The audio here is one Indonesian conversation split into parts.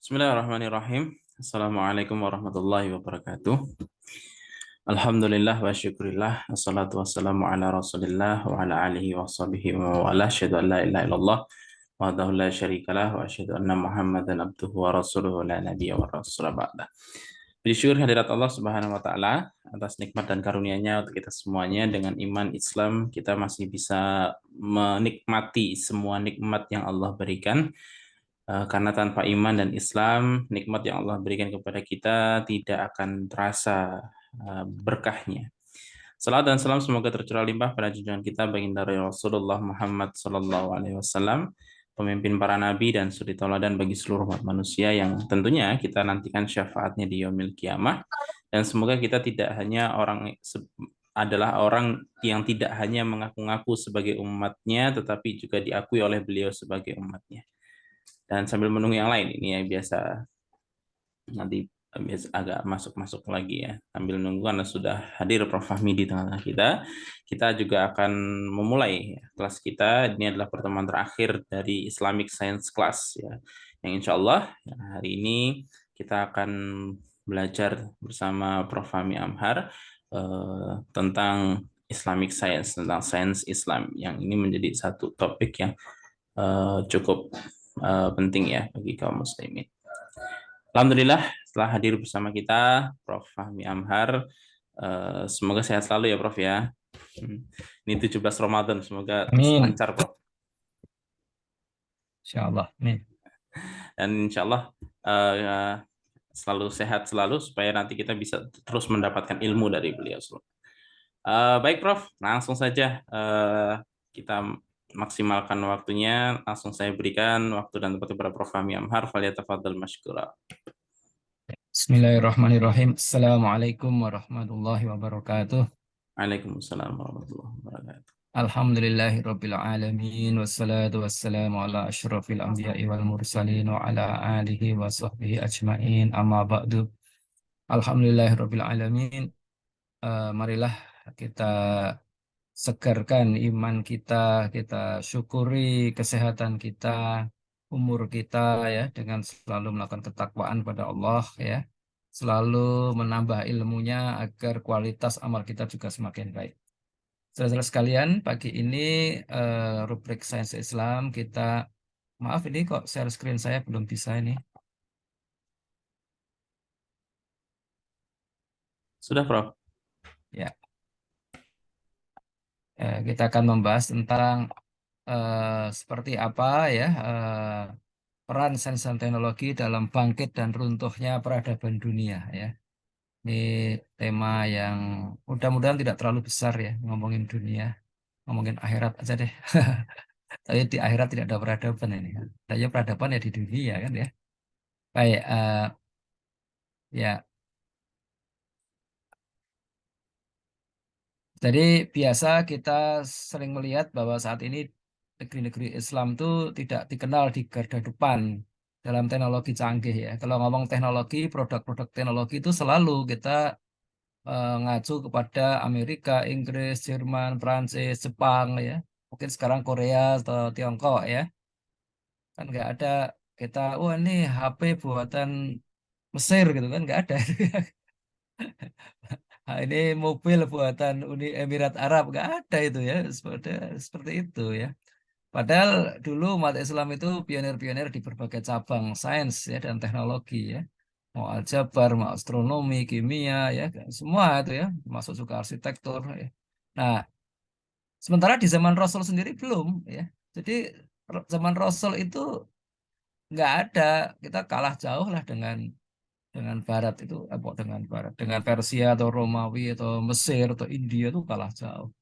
Bismillahirrahmanirrahim. Assalamualaikum warahmatullahi wabarakatuh. Alhamdulillah wa syukurillah. Assalatu wassalamu ala rasulillah wa ala alihi wa sahbihi wa wala. Asyhadu an la ilaha illallah wahdahu la syarikalah wa asyhadu anna Muhammadan abduhu wa rasuluhu la nabiyya wa rasul ba'da. Bersyukur hadirat Allah Subhanahu wa taala atas nikmat dan karunia-Nya untuk kita semuanya. Dengan iman Islam kita masih bisa menikmati semua nikmat yang Allah berikan. Karena tanpa iman dan Islam, nikmat yang Allah berikan kepada kita tidak akan terasa berkahnya. Salam dan salam semoga tercurah limpah pada junjungan kita baginda Rasulullah Muhammad Sallallahu Alaihi Wasallam, pemimpin para nabi dan suri tauladan bagi seluruh umat manusia yang tentunya kita nantikan syafaatnya di yaumil kiamah. Dan semoga kita tidak hanya adalah orang yang tidak hanya mengaku-ngaku sebagai umatnya, tetapi juga diakui oleh beliau sebagai umatnya. Dan sambil menunggu yang lain, ini yang biasa nanti biasa agak masuk-masuk lagi ya. Sambil nunggu karena sudah hadir Prof. Fahmi di tengah-tengah kita, kita juga akan memulai kelas kita. Ini adalah pertemuan terakhir dari Islamic Science Class ya. Yang insya Allah hari ini kita akan belajar bersama Prof. Fahmi Amhar tentang Islamic Science, tentang sains Islam. Yang ini menjadi satu topik yang cukup penting ya bagi kaum muslimin. Alhamdulillah setelah hadir bersama kita Prof. Fahmi Amhar. Semoga sehat selalu ya Prof ya. Ini 17 Ramadan, semoga Amin. lancar Prof. Insya Allah. Amin. Dan insya Allah selalu sehat selalu supaya nanti kita bisa terus mendapatkan ilmu dari beliau. Baik Prof, langsung saja kita maksimalkan waktunya. Langsung saya berikan waktu dan tempat kepada Prof. Fahmi Amhar. Falyatafadhal mashkura. Bismillahirrahmanirrahim. Assalamualaikum warahmatullahi wabarakatuh. Waalaikumsalam warahmatullahi wabarakatuh. Alhamdulillahirabbil alamin wassalatu wassalamu ala asyrafil anbiya'i wal mursalin wa ala alihi wa sahbihi ajmain. Amma ba'du. Alhamdulillahirabbil alamin. Marilah kita segarkan iman kita, kita syukuri kesehatan kita, umur kita ya, dengan selalu melakukan ketakwaan pada Allah ya, selalu menambah ilmunya agar kualitas amal kita juga semakin baik. Saudara-saudara sekalian, pagi ini rubrik Sains Islam kita, maaf ini kok share screen saya belum bisa ini. Sudah Prof. Ya, kita akan membahas tentang seperti apa ya peran sains dan teknologi dalam bangkit dan runtuhnya peradaban dunia ya. Ini tema yang mudah-mudahan tidak terlalu besar ya, ngomongin dunia, ngomongin akhirat aja deh. Tapi di akhirat tidak ada peradaban ini kan. Adanya peradaban ya di dunia kan ya. Baik, ya. Jadi biasa kita sering melihat bahwa saat ini negeri-negeri Islam itu tidak dikenal di garda depan dalam teknologi canggih ya. Kalau ngomong teknologi, produk-produk teknologi itu selalu kita ngacu kepada Amerika, Inggris, Jerman, Prancis, Jepang ya. Mungkin sekarang Korea atau Tiongkok ya. Kan nggak ada kita, oh ini HP buatan Mesir gitu kan nggak ada. Nah, ini mobil buatan Uni Emirat Arab nggak ada itu ya seperti itu ya. Padahal dulu umat Islam itu pionir-pionir di berbagai cabang sains ya dan teknologi ya. Mau aljabar, mau astronomi, kimia ya, semua itu ya, masuk juga arsitektur ya. Nah, sementara di zaman Rasul sendiri belum ya. Jadi zaman Rasul itu nggak ada, kita kalah jauh lah dengan Barat itu, dengan Barat, dengan Persia atau Romawi atau Mesir atau India itu kalah jauh.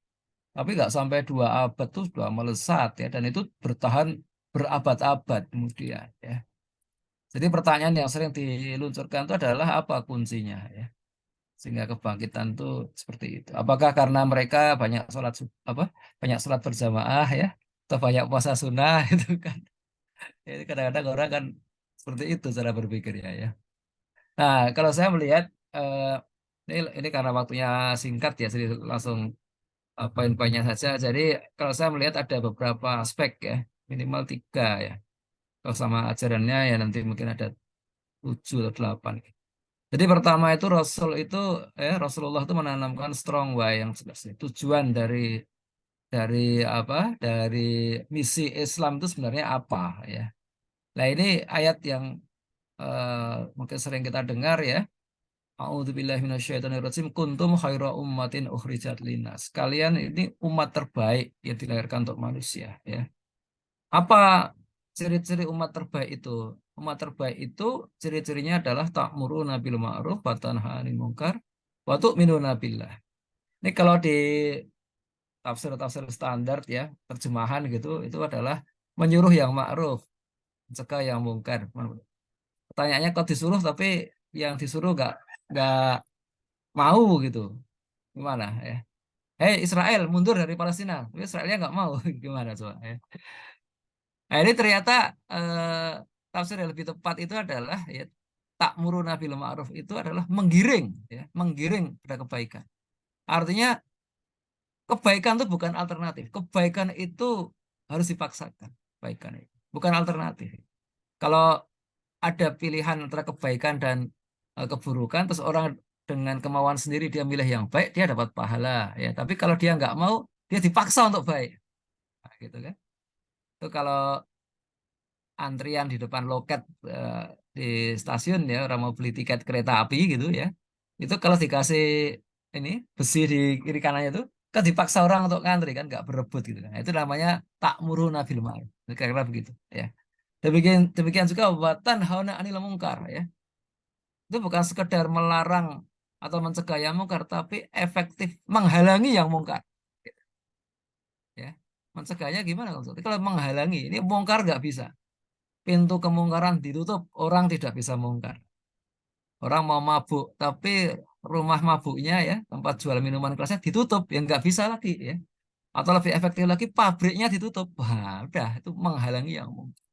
Tapi nggak sampai 2 abad tuh sudah melesat ya, dan itu bertahan berabad-abad kemudian ya. Jadi pertanyaan yang sering diluncurkan itu adalah apa kuncinya ya, sehingga kebangkitan itu seperti itu. Apakah karena mereka banyak sholat berjamaah ya, atau banyak puasa sunnah itu kan? Jadi kadang-kadang orang kan seperti itu cara berpikirnya ya. Nah, kalau saya melihat eh, ini karena waktunya singkat ya, jadi langsung poin-poinnya saja. Jadi kalau saya melihat ada beberapa aspek ya, minimal 3 ya. Kalau sama ajarannya ya nanti mungkin ada 7 atau 8. Jadi pertama itu Rasulullah itu menanamkan strong why yang jelas. Tujuan dari apa? Dari misi Islam itu sebenarnya apa ya? Nah, ini ayat yang mungkin sering kita dengar ya. A'udzubillahi minasyaitonirrajim. Kuntum khaira ummatin ukhrijat linnas. Kalian ini umat terbaik yang dilahirkan untuk manusia ya. Apa ciri-ciri umat terbaik itu? Umat terbaik itu ciri-cirinya adalah ta'muruna bil ma'ruf wa tanhauna 'anil munkar wa tu'minuna billah. Ini kalau di tafsir-tafsir standar ya, terjemahan gitu, itu adalah menyuruh yang ma'ruf, mencegah yang mungkar. Pertanyaannya kok disuruh tapi yang disuruh nggak mau gitu. Gimana ya? Hei Israel mundur dari Palestina. Tapi Israelnya nggak mau. Gimana coba ya? Nah, ini ternyata tafsir yang lebih tepat itu adalah ya, ta'muruna bil ma'ruf itu adalah menggiring ya, menggiring pada kebaikan. Artinya kebaikan itu bukan alternatif. Kebaikan itu harus dipaksakan. Kebaikan itu bukan alternatif. Kalau ada pilihan antara kebaikan dan keburukan, terus orang dengan kemauan sendiri dia milih yang baik, dia dapat pahala ya. Tapi kalau dia nggak mau, dia dipaksa untuk baik. Nah, gitu kan? Itu kalau antrian di depan loket eh, di stasiun ya, orang mau beli tiket kereta api gitu ya. Itu kalau dikasih ini besi di kiri kanannya itu kan dipaksa orang untuk ngantri kan nggak berebut gitu kan. Nah, itu namanya ta'muruna bil ma'ruf. Kira-kira begitu ya. Demikian demikian juga watan hauna anil mungkar ya. Itu bukan sekedar melarang atau mencegah yang mungkar, tapi efektif menghalangi yang mungkar. Ya, mencegahnya gimana maksudnya? Kalau menghalangi, ini mungkar nggak bisa. Pintu kemungkaran ditutup, orang tidak bisa mungkar. Orang mau mabuk, tapi rumah mabuknya ya, tempat jual minuman kerasnya ditutup, ya nggak bisa lagi ya. Atau lebih efektif lagi, pabriknya ditutup. Wah, udah itu menghalangi yang mungkar.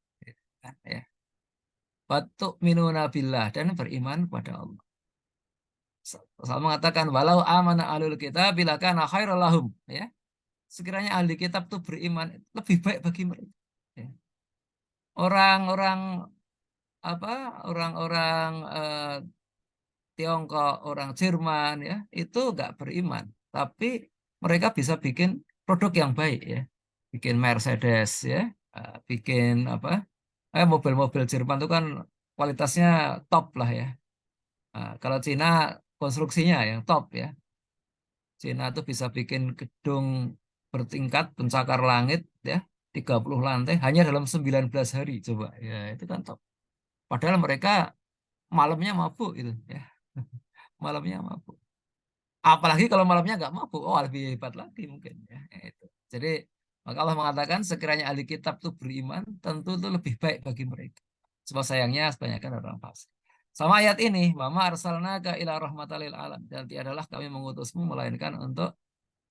Ya. Batuk minuna billah dan beriman kepada Allah. Rasul mengatakan walau amana alul kitab bila kana khairul lahum ya. Sekiranya ahli kitab itu beriman lebih baik bagi mereka. Ya. Orang-orang apa orang-orang Tiongkok, orang Jerman ya, itu nggak beriman, tapi mereka bisa bikin produk yang baik ya. Bikin Mercedes ya, bikin apa? Mobil-mobil Jerman itu kan kualitasnya top lah ya. Kalau Cina konstruksinya yang top ya. Cina tuh bisa bikin gedung bertingkat pencakar langit ya 30 lantai hanya dalam 19 hari coba ya itu kan top. Padahal mereka malamnya mabuk itu ya. Malamnya mabuk. Apalagi kalau malamnya nggak mabuk, oh lebih hebat lagi mungkin ya. Itu. Jadi maka Allah mengatakan sekiranya ahli kitab itu beriman tentu itu lebih baik bagi mereka. Sebab sayangnya kebanyakan orang fasik. Sama ayat ini, Mama arsalnaka ila rahmatalil alam dan tiadalah kami mengutusmu melainkan untuk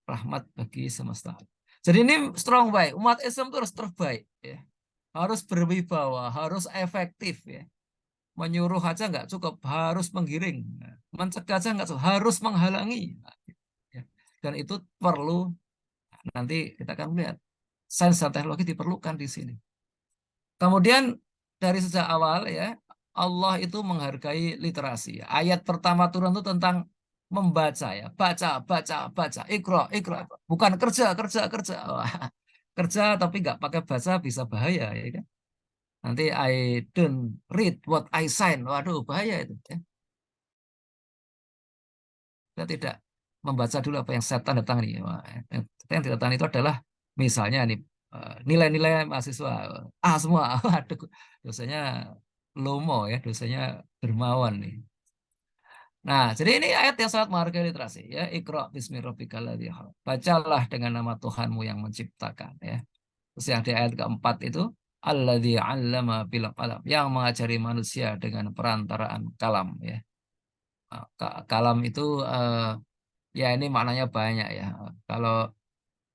rahmat bagi semesta. Jadi ini strong baik. Umat Islam itu harus terbaik, ya. Harus berwibawa, harus efektif, ya. Menyuruh aja nggak cukup, harus menggiring. Mencegah aja nggak cukup, harus menghalangi. Ya. Dan itu perlu nanti kita akan melihat sains dan teknologi diperlukan di sini. Kemudian dari sejak awal ya Allah itu menghargai literasi. Ayat pertama turun itu tentang membaca ya, baca, baca, baca, ikro, ikro, bukan kerja, kerja, kerja. Wah, kerja tapi nggak pakai baca bisa bahaya ya kan. Nanti I don't read what I sign. Waduh, bahaya itu ya. Kita tidak membaca dulu apa yang saya tanda tangan ini. Wah, yang tanda tangan itu adalah misalnya nih nilai-nilai mahasiswa semua. Aduh, dosanya lomo ya, dosanya dermawan nih. Nah, jadi ini ayat yang sangat menghargai literasi ya. Iqra bismi rabbikal ladzi khalaq. Bacalah dengan nama Tuhanmu yang menciptakan ya. Terus yang di ayat keempat itu alladzi 'allama bil qalam, yang mengajari manusia dengan perantaraan kalam ya. Nah, kalam itu ya ini maknanya banyak ya. Kalau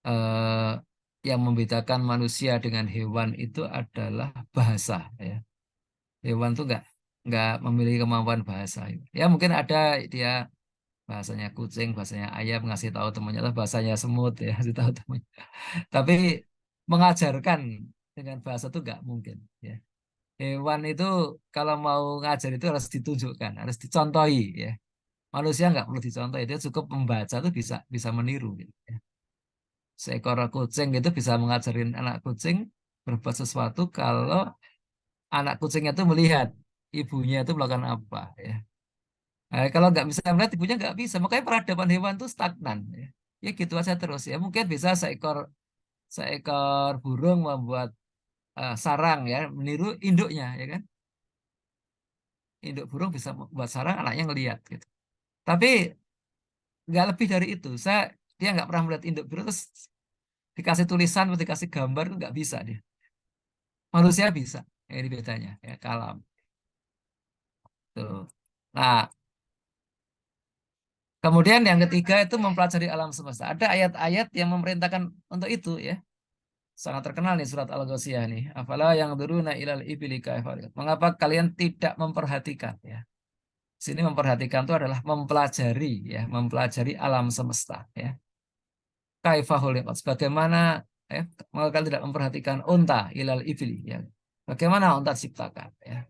eh, yang membedakan manusia dengan hewan itu adalah bahasa ya. Hewan tuh nggak memiliki kemampuan bahasa. Ya mungkin ada dia bahasanya kucing, bahasanya ayam ngasih tahu temannya, atau bahasanya semut ya ngasih tahu temannya. Tapi mengajarkan dengan bahasa itu nggak mungkin. Ya. Hewan itu kalau mau ngajar itu harus ditunjukkan, harus dicontohi ya. Manusia nggak perlu dicontohi, dia cukup membaca tuh bisa bisa meniru gitu, ya. Seekor kucing itu bisa mengajarin anak kucing berbuat sesuatu kalau anak kucingnya itu melihat ibunya itu melakukan apa ya. Kalau nggak bisa melihat ibunya nggak bisa. Makanya peradaban hewan itu stagnan ya. Ya gitu aja terus ya. Mungkin bisa seekor seekor burung membuat sarang ya, meniru induknya ya kan. Induk burung bisa membuat sarang, anaknya ngelihat gitu. Tapi nggak lebih dari itu. Dia nggak pernah melihat induk burung terus dikasih tulisan atau dikasih gambar itu nggak bisa dia. Manusia bisa. Ya, ini bedanya ya kalam. Tuh. Nah, kemudian yang ketiga itu mempelajari alam semesta. Ada ayat-ayat yang memerintahkan untuk itu ya. Sangat terkenal nih surat Al-Ghasyiyah nih. Afala yang duruna ilal ibili kaifa. Mengapa kalian tidak memperhatikan ya? Sini memperhatikan itu adalah mempelajari ya, mempelajari alam semesta ya. Kaifa khuliqat. Bagaimana ya, maka kalian tidak memperhatikan unta ilal ibili ya. Bagaimana unta diciptakan ya.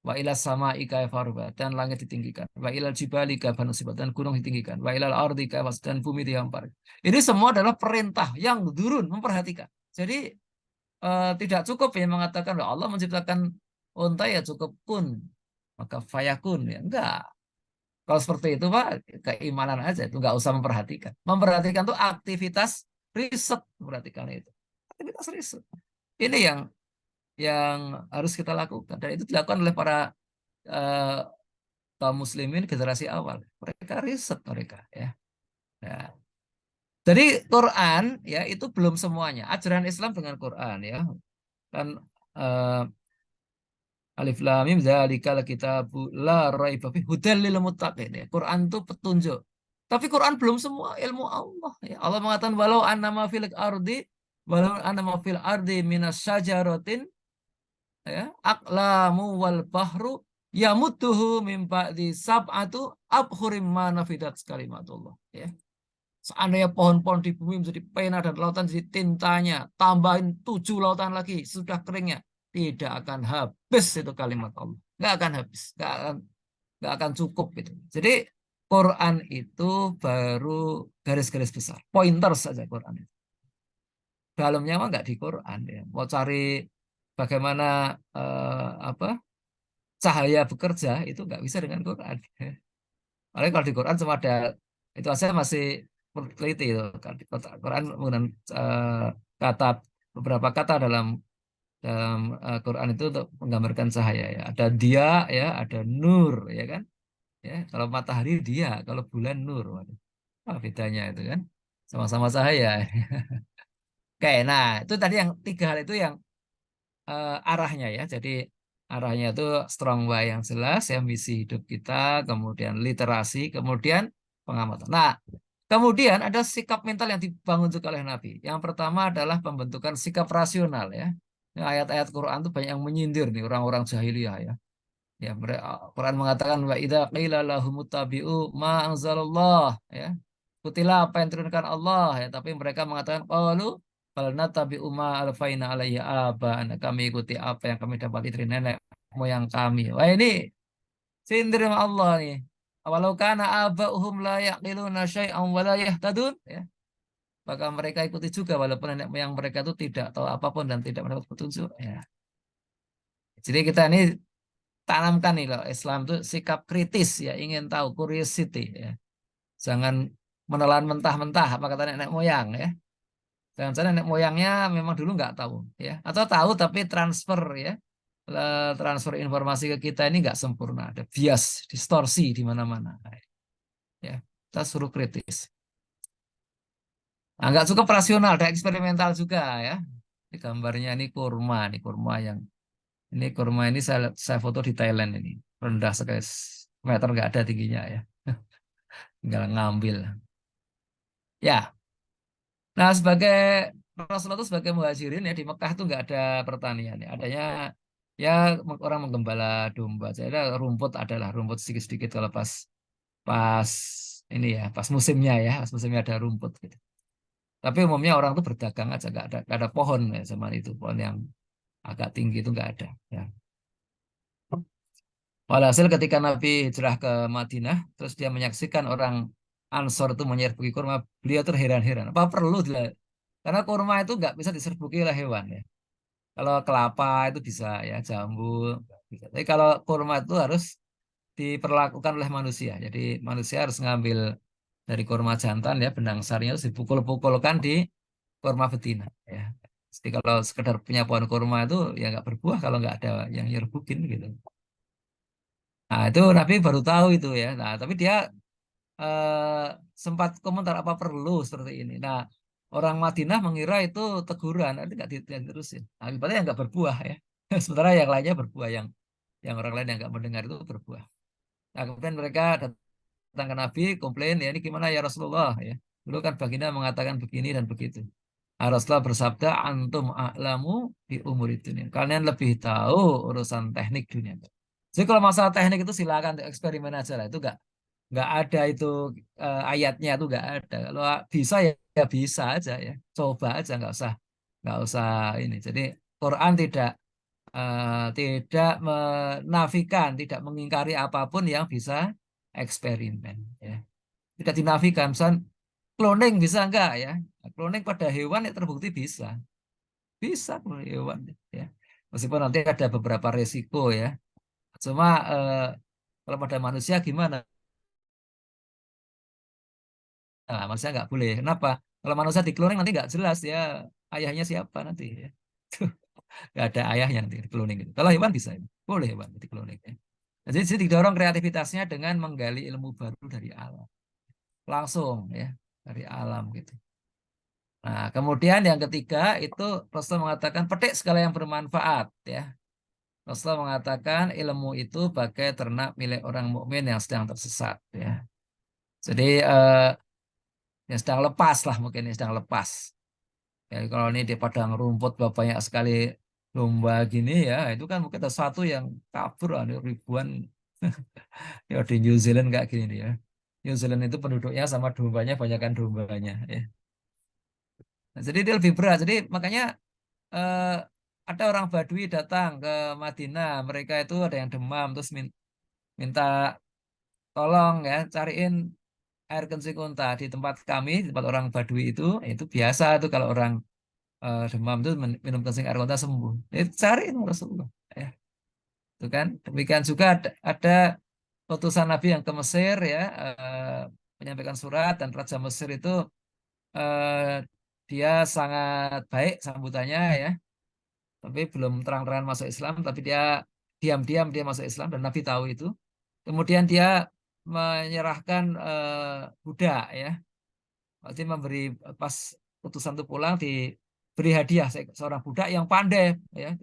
Wa ilal sama'i kaifa rubat, dan langit ditinggikan. Wa ilal jibali kaifa nusibat, dan gunung ditinggikan. Wa ilal ardi kaifa, dan bumi dihampar. Ini semua adalah perintah yang durun memperhatikan. Jadi tidak cukup ya mengatakan bahwa Allah menciptakan unta ya cukup kun maka fayakun ya enggak. Kalau seperti itu Pak, keimanan aja itu enggak usah memperhatikan. Memperhatikan itu aktivitas riset, memperhatikan itu aktivitas riset. Ini yang harus kita lakukan, dan itu dilakukan oleh para eh, kaum muslimin generasi awal. Mereka riset mereka ya. Nah, jadi Quran ya itu belum semuanya. Ajaran Islam dengan Quran ya kan, eh, Alif Lam Mim dzalikal kitabu la raiba fihi hudal lil muttaqin ya. Quran itu petunjuk. Tapi Quran belum semua ilmu Allah ya. Allah mengatakan walau annama fil ardi minas syajaratin ya aqlamu wal bahru yamudduhu min ba'di sab'atu abhurim ma nafidat kalimatullah ya. Seandainya pohon-pohon di bumi menjadi pena dan lautan jadi tintanya, tambahin 7 lautan lagi, sudah keringnya, tidak akan habis itu kalimat Allah. Nggak akan habis, nggak akan cukup itu. Jadi Quran itu baru garis-garis besar, pointer saja Quran itu. Dalamnya mah nggak di Quran ya. Mau cari bagaimana apa cahaya bekerja itu nggak bisa dengan Quran. Makanya kalau di Quran cuma ada itu aja masih teliti itu. Kan di Quran menggunakan kata beberapa kata dalam dalam Quran itu untuk menggambarkan cahaya ya. Ada dia ya, ada nur ya kan. Ya, kalau matahari dia, kalau bulan nur. Waduh, apa bedanya itu kan? Sama-sama cahaya. Oke, nah itu tadi yang 3 hal itu yang arahnya ya. Jadi arahnya itu strong why yang jelas ya, misi hidup kita, kemudian literasi, kemudian pengamatan. Nah, kemudian ada sikap mental yang dibangun juga oleh Nabi. Yang pertama adalah pembentukan sikap rasional ya. Ini ayat-ayat Quran itu banyak yang menyindir nih orang-orang jahiliyah ya. Ya, Quran mengatakan wa idza qila lahum tabi'u ma anzalallah ya. Kutilah apa yang diturunkan Allah ya, tapi mereka mengatakan qalu bal natabi'u ma alfaina alaihi abana. Kami ikuti apa yang kami dapat dari nenek moyang kami. Wah, ini sindir sama Allah nih. Walau kana aba'uhum la yaqiluna syai'an wa la yahtadun ya. Maka mereka ikuti juga walaupun nenek moyang mereka itu tidak tahu apapun dan tidak mendapat petunjuk ya. Jadi kita ini tanamkan nih loh, Islam itu sikap kritis ya, ingin tahu, curiosity ya. Jangan menelan mentah-mentah apa kata nenek moyang ya. Jangan-jangan nenek moyangnya memang dulu nggak tahu ya, atau tahu tapi transfer ya. Transfer informasi ke kita ini nggak sempurna, ada bias, distorsi di mana-mana ya. Kita suruh kritis. Nah, nggak cukup rasional, ada eksperimental juga ya. Ini gambarnya ini kurma, ini kurma ini saya foto di Thailand ini, rendah sekali, meter nggak ada tingginya ya, tinggal ngambil. Ya, nah sebagai Rasulullah itu sebagai muhajirin ya di Mekah itu nggak ada pertanian ya, adanya ya orang menggembala domba. Jadi ada rumput, adalah rumput sedikit-sedikit kalau pas pas ini ya, pas musimnya ya, pas musimnya ada rumput gitu. Tapi umumnya orang tuh berdagang aja, nggak ada pohon ya zaman itu, pohon yang agak tinggi itu nggak ada. Ya. Walhasil ketika Nabi hijrah ke Madinah, terus dia menyaksikan orang Ansor itu menyerbuki kurma, beliau terheran-heran. Apa perlu karena kurma itu nggak bisa diserbuki oleh hewan ya. Kalau kelapa itu bisa ya, jambu bisa. Tapi kalau kurma itu harus diperlakukan oleh manusia. Jadi manusia harus ngambil dari kurma jantan ya, benang sarinya harus dipukul-pukulkan di kurma betina ya. Jadi kalau sekedar punya pohon kurma itu ya nggak berbuah kalau nggak ada yang nyerbukin gitu. Nah itu Nabi baru tahu itu ya. Nah tapi dia eh, sempat komentar apa perlu seperti ini. Nah orang Madinah mengira itu teguran, nanti nggak diterusin. Nah, padahal yang nggak berbuah ya. Sementara yang lainnya berbuah, yang orang lain yang nggak mendengar itu berbuah. Nah kemudian mereka datang ke Nabi komplain ya ini gimana ya Rasulullah ya. Dulu kan baginda mengatakan begini dan begitu. Rasulullah bersabda, antum a'lamu di umur dunia. Kalian lebih tahu urusan teknik dunia. Jadi kalau masalah teknik itu silakan eksperimen aja lah. Itu nggak ada itu ayatnya itu nggak ada. Kalau bisa ya, ya bisa aja ya. Coba aja nggak usah ini. Jadi Quran tidak menafikan, tidak mengingkari apapun yang bisa eksperimen. Ya. Tidak dinafikan. Misal cloning bisa enggak ya? Cloning pada hewan ya terbukti bisa. Bisa cloning hewan ya. Meskipun nanti ada beberapa resiko ya. Cuma kalau pada manusia gimana? Nah, manusia nggak boleh. Kenapa? Kalau manusia dikloning nanti nggak jelas ya ayahnya siapa nanti ya. Nggak ada ayahnya nanti dikloning itu. Kalau hewan bisa, boleh hewan dikloning ya. Jadi didorong kreativitasnya dengan menggali ilmu baru dari alam. Langsung ya, dari alam gitu. Nah, kemudian yang ketiga itu Rasulullah mengatakan petik segala yang bermanfaat ya. Rasulullah mengatakan ilmu itu bagai ternak milik orang mukmin yang sedang tersesat ya. Jadi yang sedang lepas lah mungkin yang sedang lepas. Ya, kalau ini di padang rumput banyak sekali domba gini ya, itu kan mungkin ada satu yang kabur ada ribuan ya di New Zealand kayak gini ya. New Zealand itu penduduknya sama dombanya banyakkan dombanya ya. Nah, jadi dia lebih berat. Jadi makanya eh, ada orang Badui datang ke Madinah, mereka itu ada yang demam, terus minta tolong ya, cariin air kencing unta di tempat kami, di tempat orang Badui itu biasa tuh kalau orang demam itu minum kencing air unta sembuh. Itu cariin Rasulullah. Ya, itu kan. Demikian juga ada utusan Nabi yang ke Mesir ya, menyampaikan surat dan Raja Mesir itu eh, dia sangat baik sambutannya ya. Tapi belum terang-terangan masuk Islam, tapi dia diam-diam dia masuk Islam dan Nabi tahu itu. Kemudian dia menyerahkan budak ya, berarti memberi pas utusan itu pulang diberi hadiah seorang budak yang pandai ya.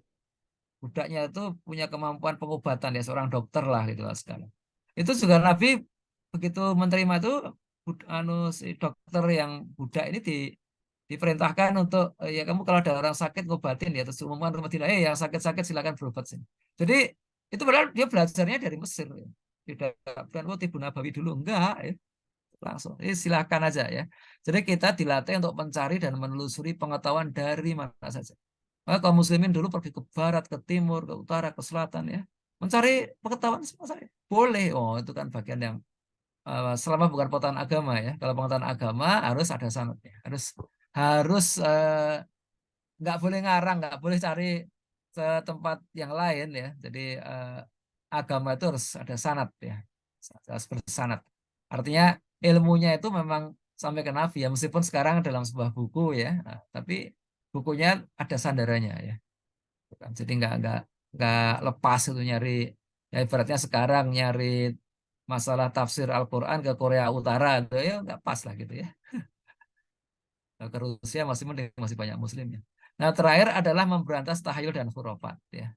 Budaknya itu punya kemampuan pengobatan ya, seorang dokter lah gitu lah sekarang. Itu juga Nabi begitu menerima itu si dokter yang budak ini diperintahkan untuk ya kamu kalau ada orang sakit ngobatin ya terus umumkan ke Madinah yang sakit-sakit silakan berobat sini. Jadi itu padahal dia belajarnya dari Mesir ya. Tidak bukan oh Tibu Nabawi dulu enggak ya. Langsung silakan aja ya. Jadi kita dilatih untuk mencari dan menelusuri pengetahuan dari mana saja. Maka kaum muslimin dulu pergi ke barat, ke timur, ke utara, ke selatan ya. Mencari pengetahuan semua saya. Boleh. Oh, itu kan bagian yang selama bukan pengetahuan agama ya. Kalau pengetahuan agama harus ada sanadnya. Harus harus nggak boleh ngarang, nggak boleh cari ke tempat yang lain ya. Jadi agama itu harus ada sanad ya, harus bersanad. Artinya ilmunya itu memang sampai ke Nabi ya, meskipun sekarang dalam sebuah buku ya, tapi bukunya ada sandarannya ya. Bukan. Jadi nggak lepas itu nyari ya ibaratnya sekarang nyari masalah tafsir Al-Quran ke Korea Utara itu ya nggak pas lah gitu ya. Ke Rusia masih mending masih banyak muslimnya. Nah, terakhir adalah memberantas tahayul dan khurafat ya.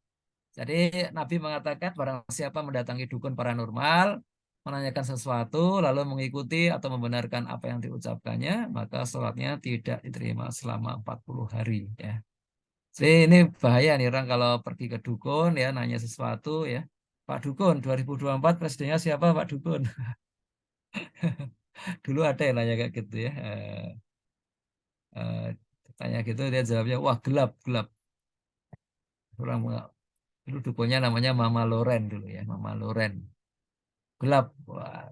Jadi Nabi mengatakan barang siapa mendatangi dukun paranormal, menanyakan sesuatu, lalu mengikuti atau membenarkan apa yang diucapkannya, maka sholatnya tidak diterima selama 40 hari ya. Jadi ini bahaya nih orang kalau pergi ke dukun ya nanya sesuatu ya. Pak Dukun 2024 presidennya siapa Pak Dukun? Dulu ada yang nanya kayak gitu ya. Eh, tanya gitu dia jawabnya wah gelap gelap. Orang Dulu dukunnya namanya Mama Loren dulu ya, Mama Loren. Gelap. Wah,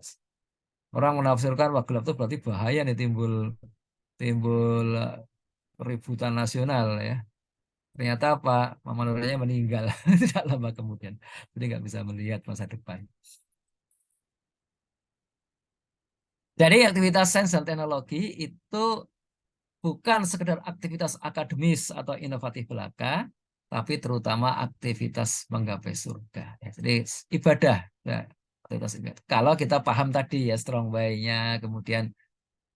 orang menafsirkan wah gelap itu berarti bahaya nih timbul timbul keributan nasional ya. Ternyata Pak Mama Lorennya meninggal tidak lama kemudian. Jadi nggak bisa melihat masa depan. Jadi aktivitas sains dan teknologi itu bukan sekedar aktivitas akademis atau inovatif belaka, tapi terutama aktivitas menggapai surga. Ya, jadi ibadah, ya, aktivitas ibadah. Kalau kita paham tadi ya strong by-nya, kemudian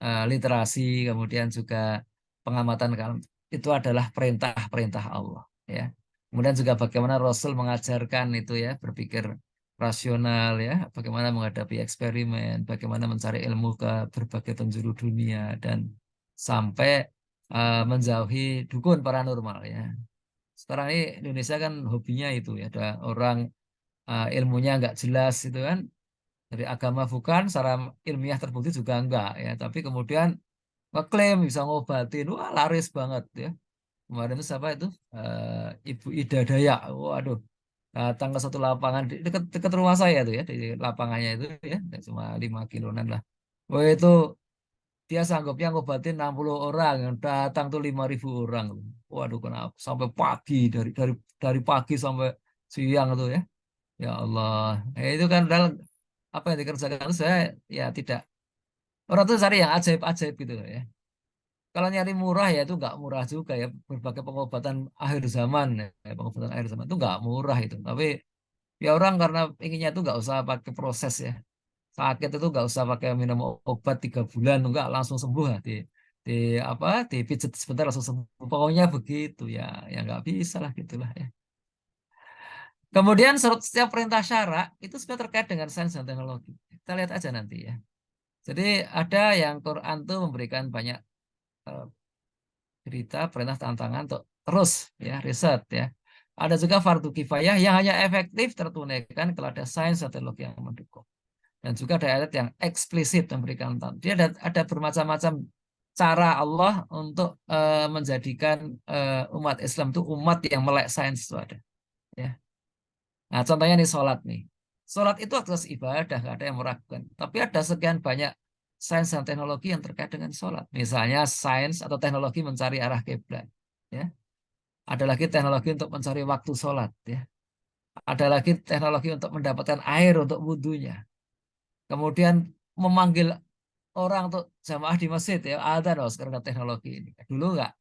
literasi, kemudian juga pengamatan kalam, itu adalah perintah-perintah Allah. Ya. Kemudian juga bagaimana Rasul mengajarkan itu ya berpikir rasional ya, bagaimana menghadapi eksperimen, bagaimana mencari ilmu ke berbagai penjuru dunia dan sampai menjauhi dukun paranormal ya. Sekarang ini Indonesia kan hobinya itu ya, ada orang ilmunya nggak jelas itu kan, dari agama bukan, secara ilmiah terbukti juga enggak ya, tapi kemudian ngeklaim bisa ngobatin, wah laris banget ya. Kemarin itu siapa itu? Ibu Ida Dayak. Waduh, datang ke satu lapangan di dekat dekat rumah saya tuh ya, di lapangannya itu ya, cuma 5 kiloan lah. Wah itu dia sanggupnya ngobatin 60 orang, yang datang tuh 5.000 orang. Waduh, kenapa? Sampai pagi dari pagi sampai siang tuh ya. Ya Allah, itu kan dalam apa yang dikerjakan itu saya ya tidak, orang tuh cari yang ajaib-ajaib gitu loh ya. Kalau nyari murah ya itu nggak murah juga ya. Berbagai pengobatan akhir zaman, ya, pengobatan akhir zaman itu nggak murah itu. Tapi ya orang karena inginnya itu nggak usah pakai proses ya. Sakit itu nggak usah pakai minum obat 3 bulan, nggak langsung sembuh ya. Di apa dipijet sebentar langsung sembuh. Pokoknya begitu ya, ya nggak bisa lah gitulah ya. Kemudian setiap perintah syara itu sebenarnya terkait dengan sains dan teknologi. Kita lihat aja nanti ya. Jadi ada yang Quran tuh memberikan banyak eh, berita, perintah, tantangan untuk terus ya riset ya. Ada juga fardu kifayah yang hanya efektif tertunaikan kalau ada sains dan teknologi yang mendukung. Dan juga ada ayat yang eksplisit memberikan tantangan. Dia ada bermacam-macam cara Allah untuk menjadikan umat Islam itu umat yang melek sains itu ada. Ya. Nah, contohnya nih sholat nih. Sholat itu akses ibadah, nggak ada yang meragukan. Tapi ada sekian banyak sains dan teknologi yang terkait dengan sholat. Misalnya sains atau teknologi mencari arah kiblat. Ya. Ada lagi teknologi untuk mencari waktu sholat. Ya. Ada lagi teknologi untuk mendapatkan air untuk wudhunya. Kemudian memanggil orang untuk jamaah di masjid. Ya, ada loh sekarang teknologi ini. Dulu nggak.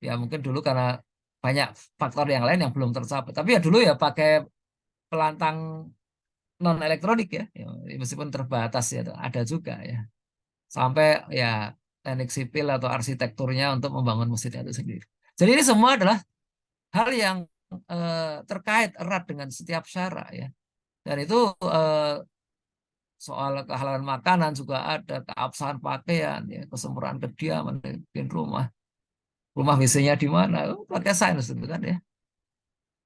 Ya mungkin dulu karena banyak faktor yang lain yang belum tercapai. Tapi ya dulu ya pakai pelantang non elektronik ya. Ya, meskipun terbatas ya ada juga ya sampai ya teknik sipil atau arsitekturnya untuk membangun masjid itu sendiri. Jadi ini semua adalah hal yang terkait erat dengan setiap syara ya, dan itu soal kehalalan makanan juga ada, keabsahan pakaian ya, kesempurnaan kediaman, bikin rumah WC-nya di mana, pakai sains itu kan ya,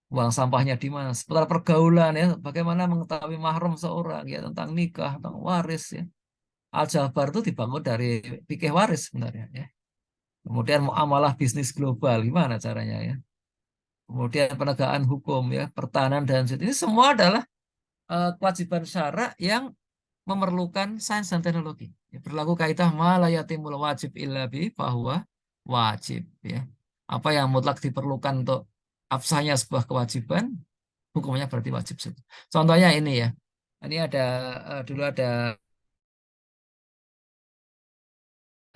buang sampahnya di mana, seputar pergaulan ya, bagaimana mengetahui mahram seorang ya, tentang nikah, tentang waris ya. Al-Jabar itu dibangun dari fikih waris sebenarnya ya. Kemudian muamalah bisnis global gimana caranya ya. Kemudian penegakan hukum ya, pertahanan dan ini semua adalah kewajiban syara yang memerlukan sains dan teknologi. Ya, berlaku kaidah malayatimul wajib illa bi bahwa wajib ya. Apa yang mutlak diperlukan untuk absahnya sebuah kewajiban, hukumnya berarti wajib. Contohnya ini ya. Ini ada dulu ada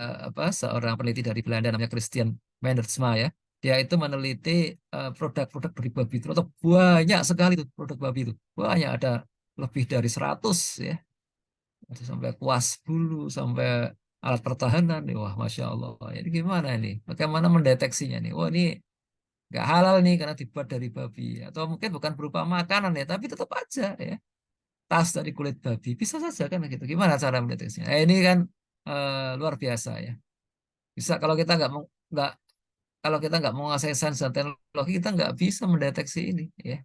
apa seorang peneliti dari Belanda namanya Christian Meinersma ya. Dia itu meneliti produk-produk dari babi itu atau banyak sekali itu produk babi itu. Banyak ada lebih dari 100 ya. Ada sampai kuas bulu, sampai alat pertahanan nih. Wah, Masya Allah. Ini gimana ini? Bagaimana mendeteksinya nih? Wah, ini nggak halal nih karena dibuat dari babi. Atau mungkin bukan berupa makanan ya, tapi tetap aja ya. Tas dari kulit babi. Bisa saja kan gitu. Gimana cara mendeteksinya? Ini kan luar biasa ya. Bisa kalau kita nggak kalau kita nggak menguasai sains dan teknologi kita nggak bisa mendeteksi ini ya.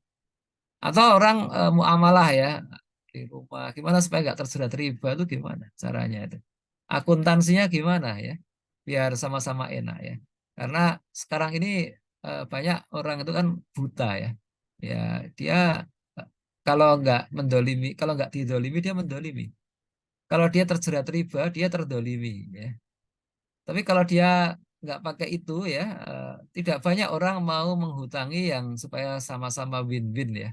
Atau orang muamalah ya di rumah gimana supaya nggak terjerat riba itu gimana caranya itu. Akuntansinya gimana ya biar sama-sama enak ya. Karena sekarang ini banyak orang itu kan buta ya. Ya, dia kalau nggak mendolimi, kalau nggak didolimi dia mendolimi. Kalau dia terjerat riba, dia terdolimi. Ya. Tapi kalau dia nggak pakai itu ya, tidak banyak orang mau menghutangi yang supaya sama-sama win-win ya.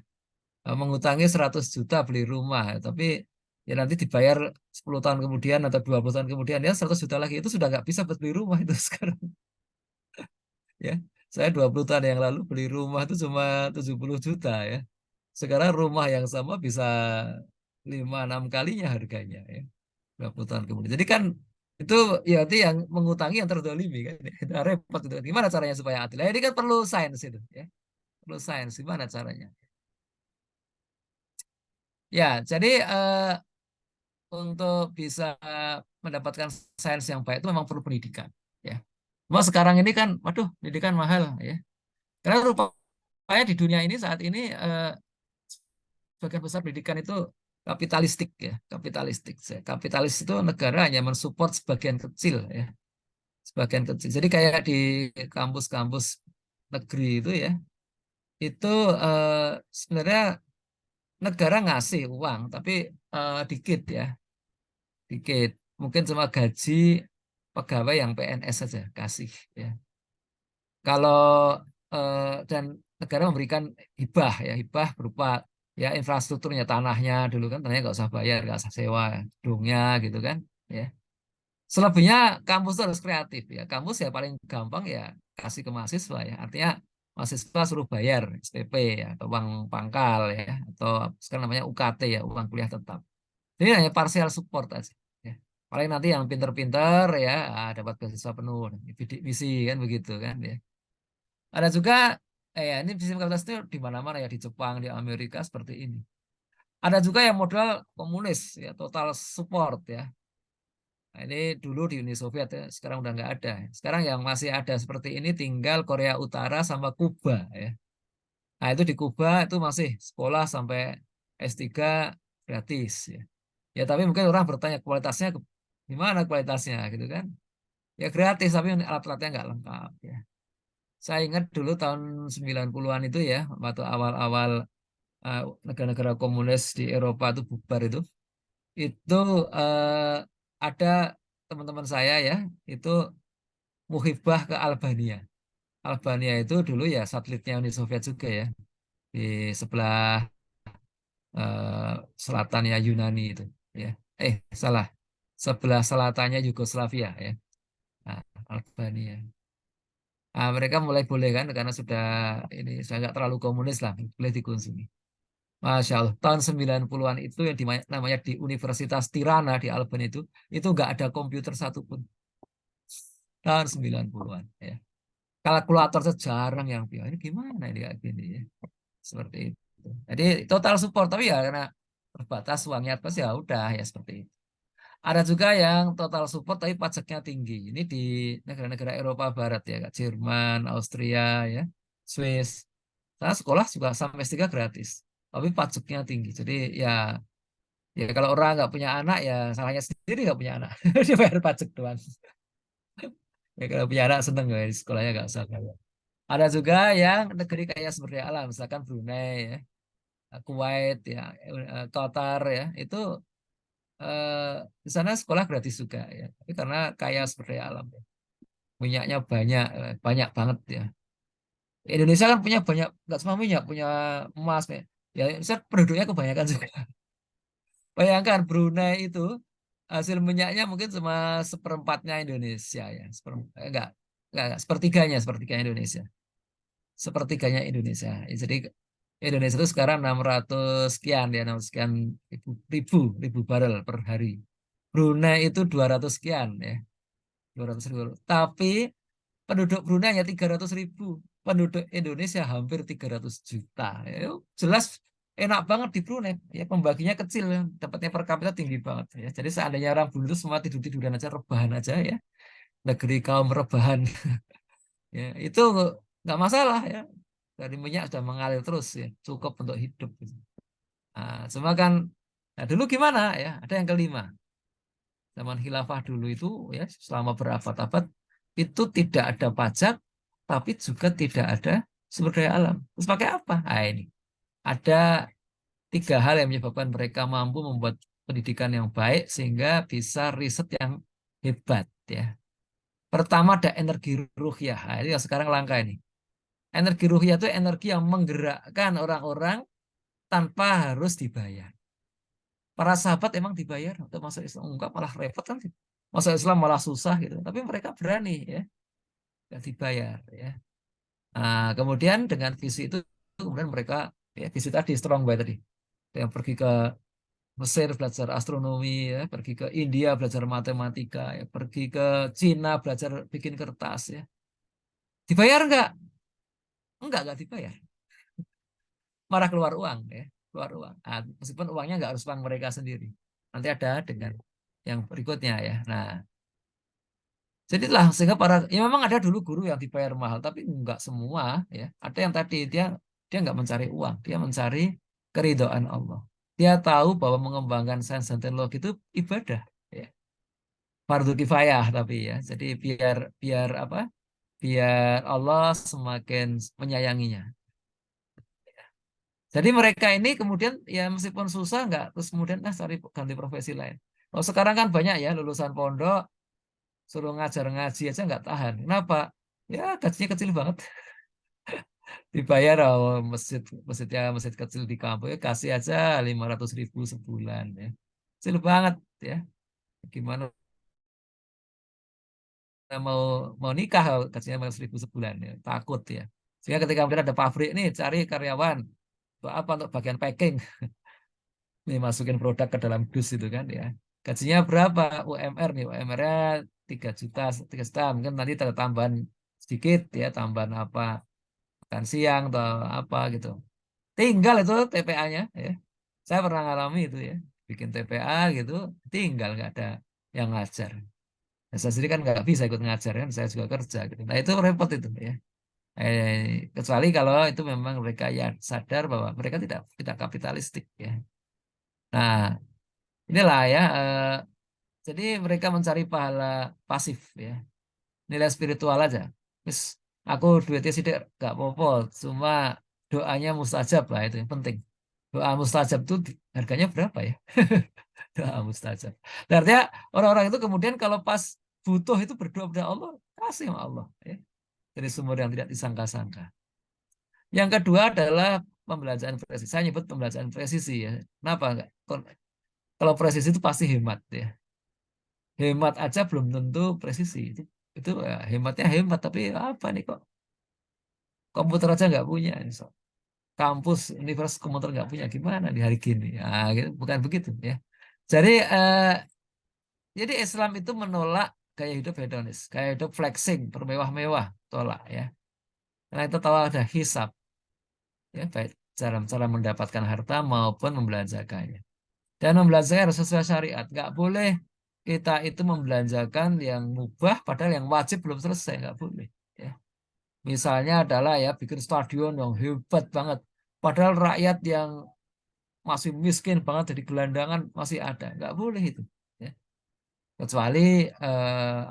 Menghutangi 100 juta beli rumah, ya. Tapi ya nanti dibayar 10 tahun kemudian atau 20 tahun kemudian ya 100 juta lagi itu sudah nggak bisa buat beli rumah itu sekarang ya. Saya 20 tahun yang lalu beli rumah itu cuma 70 juta ya. Sekarang rumah yang sama bisa 5-6 kalinya harganya ya. 20 tahun kemudian. Jadi kan itu ya itu yang mengutangi yang terdolimi kan. Itu repot itu. Gimana caranya supaya adil? Nah, ini kan perlu sains itu ya. Perlu sains gimana caranya? Ya, jadi untuk bisa mendapatkan sains yang baik itu memang perlu pendidikan ya. Cuma sekarang ini kan waduh, pendidikan mahal ya. Karena rupanya di dunia ini saat ini sebagian besar pendidikan itu kapitalistik ya, kapitalistik. Kapitalis itu negara hanya mensupport sebagian kecil ya, sebagian kecil. Jadi kayak di kampus-kampus negeri itu ya, itu sebenarnya negara ngasih uang, tapi dikit ya, dikit. Mungkin cuma gaji pegawai yang PNS saja kasih ya. Kalau dan negara memberikan hibah ya, hibah berupa ya infrastrukturnya, tanahnya dulu kan tanahnya nggak usah bayar, nggak usah sewa gedungnya gitu kan ya. Selebihnya kampus itu harus kreatif ya. Kampus ya paling gampang ya kasih ke mahasiswa ya. Artinya mahasiswa suruh bayar SPP ya atau uang pangkal ya atau sekarang namanya UKT ya, uang kuliah tetap. Jadi hanya partial support aja ya. Paling nanti yang pinter-pinter ya dapat beasiswa penuh, bidik misi kan begitu kan ya. Ada juga ya ini sistem kapitalisme itu di mana-mana ya, di Jepang, di Amerika seperti ini. Ada juga yang modal komunis ya, total support ya. Nah, ini dulu di Uni Soviet ya, sekarang udah nggak ada. Sekarang yang masih ada seperti ini tinggal Korea Utara sama Kuba ya. Nah itu di Kuba itu masih sekolah sampai S3 gratis ya. Ya tapi mungkin orang bertanya kualitasnya gimana kualitasnya gitu kan. Ya gratis tapi alat-alatnya nggak lengkap ya. Saya ingat dulu tahun 90-an itu ya, waktu awal-awal eh, negara-negara komunis di Eropa itu bubar itu ada teman-teman saya ya, itu muhibah ke Albania. Albania itu dulu ya satelitnya Uni Soviet juga ya, di sebelah selatannya Yunani itu ya. Salah, sebelah selatannya Yugoslavia ya. Nah, Albania. Nah, mereka mulai boleh kan karena ini sudah nggak terlalu komunis lah, boleh dikonsumi. Masya Allah, tahun 90-an itu yang namanya di Universitas Tirana di Albania itu nggak ada komputer satupun. Tahun 90-an ya. Kalkulator sejarang yang punya. Ini gimana ini kayak gini ya. Seperti itu. Jadi total support, tapi ya karena terbatas uangnya pas ya udah ya seperti itu. Ada juga yang total support tapi pajaknya tinggi. Ini di negara-negara Eropa Barat ya, Kak. Jerman, Austria ya, Swiss. Nah, sekolah juga sampai S3 gratis. Tapi pajaknya tinggi. Jadi ya kalau orang nggak punya anak ya salahnya sendiri nggak punya anak. Dia bayar pajak doang. Ya kalau punya anak seneng ya di sekolahnya nggak usah bayar. Ada juga yang negeri kaya sumber daya alam, misalkan Brunei ya, Kuwait ya, Qatar ya, itu di sana sekolah gratis juga ya. Tapi karena kaya sumber daya alam, ya. Minyaknya banyak, banyak banget ya. Indonesia kan punya banyak, nggak cuma minyak, punya emas ya. Ya, Indonesia penduduknya kebanyakan juga. Bayangkan Brunei itu hasil minyaknya mungkin cuma seperempatnya Indonesia ya, enggak, sepertiganya Indonesia. Sepertiganya Indonesia. Ya, jadi Indonesia itu sekarang 600 sekian ya, 600 sekian ribu barrel per hari. Brunei itu 200 sekian ya, 200 ribu. Tapi penduduk Brunei hanya 300 ribu. Penduduk Indonesia hampir 300 juta. Ya, jelas enak banget di Brunei. Ya, pembaginya kecil, ya. Dapatnya per kapita tinggi banget. Ya. Jadi seandainya orang Brunei itu semua tidur-tiduran aja, rebahan aja ya. Negeri kaum rebahan. Ya, itu nggak masalah ya. Dari minyak sudah mengalir terus ya, cukup untuk hidup. Gitu. Nah, cuma kan, nah dulu gimana ya? Ada yang kelima. Zaman khilafah dulu itu ya, selama berabad-abad itu tidak ada pajak, tapi juga tidak ada sumber daya alam. Terus pakai apa? Nah, ini. ada 3 hal yang menyebabkan mereka mampu membuat pendidikan yang baik sehingga bisa riset yang hebat ya. Pertama ada energi ruhiyah. Nah, ini yang sekarang langka ini. Energi ruhiyah itu energi yang menggerakkan orang-orang tanpa harus dibayar. Para sahabat emang dibayar untuk masuk Islam, enggak malah repot kan. Masuk Islam malah susah gitu. Tapi mereka berani ya, enggak dibayar ya. Nah, kemudian dengan visi itu kemudian mereka ya visi tadi strong by tadi. Yang pergi ke Mesir belajar astronomi ya, pergi ke India belajar matematika ya, pergi ke Cina belajar bikin kertas ya. Dibayar enggak? Enggak dibayar. Malah keluar uang ya, keluar uang. Nah, meskipun uangnya enggak harus uang mereka sendiri. Nanti ada dengan yang berikutnya ya. Nah, jadilah sehingga para ya memang ada dulu guru yang dibayar mahal, tapi enggak semua ya. Ada yang tadi dia enggak mencari uang, dia mencari keridhaan Allah. Dia tahu bahwa mengembangkan sains dan teknologi itu ibadah ya. Fardu kifayah tapi ya. Jadi biar biar apa? Biar Allah semakin menyayanginya. Jadi mereka ini kemudian ya meskipun susah enggak terus kemudian cari ganti profesi lain. Oh sekarang kan banyak ya lulusan pondok suruh ngajar ngaji aja nggak tahan. Kenapa? Ya gajinya kecil banget. Dibayar masjid kecil di kampung ya kasih aja 500.000 sebulan ya. Kecil banget ya. Gimana mau mau nikah gajinya 500.000 sebulan ya. Takut ya. Sehingga ketika kemudian ada pabrik nih cari karyawan untuk apa untuk bagian packing. Nih masukin produk ke dalam dus itu kan ya. Gajinya berapa? UMR nih, UMR-nya 3 juta, 3 juta. Mungkin nanti ada tambahan sedikit ya, tambahan apa, makan siang atau apa gitu. Tinggal itu TPA-nya ya. Saya pernah ngalami itu ya. Bikin TPA gitu, tinggal nggak ada yang ngajar. Nah, saya sendiri kan nggak bisa ikut ngajar kan, saya juga kerja gitu. Nah itu repot itu ya. Kecuali kalau itu memang mereka ya sadar bahwa mereka tidak kapitalistik ya. Nah, inilah ya. Jadi mereka mencari pahala pasif ya, nilai spiritual aja. Terus aku duitnya sih gak apa-apa, cuma doanya mustajab lah itu yang penting. Doa mustajab itu harganya berapa ya? Doa mustajab. Dan artinya orang-orang itu kemudian kalau pas butuh itu berdoa kepada Allah, kasih sama Allah ya. Dari sumber yang tidak disangka-sangka. Yang kedua adalah pembelajaran presisi. Saya nyebut pembelajaran presisi ya. Kenapa enggak? Kalau presisi itu pasti hemat ya. Hemat aja belum tentu presisi. Itu ya, hematnya hemat, tapi apa nih kok komputer aja nggak punya. So, kampus, universitas komputer nggak punya. Gimana di hari gini? Ya, gitu. Bukan begitu ya. Jadi, jadi Islam itu menolak gaya hidup hedonis, gaya hidup flexing, bermewah-mewah, tolak ya. Karena itu tahu ada hisab, ya baik cara mendapatkan harta maupun membelanjakannya. Dan membelanjakan harus sesuai syariat. Nggak boleh kita itu membelanjakan yang mubah padahal yang wajib belum selesai. Nggak boleh. Ya. Misalnya adalah ya bikin stadion yang hebat banget. Padahal rakyat yang masih miskin banget jadi gelandangan masih ada. Nggak boleh itu. Ya. Kecuali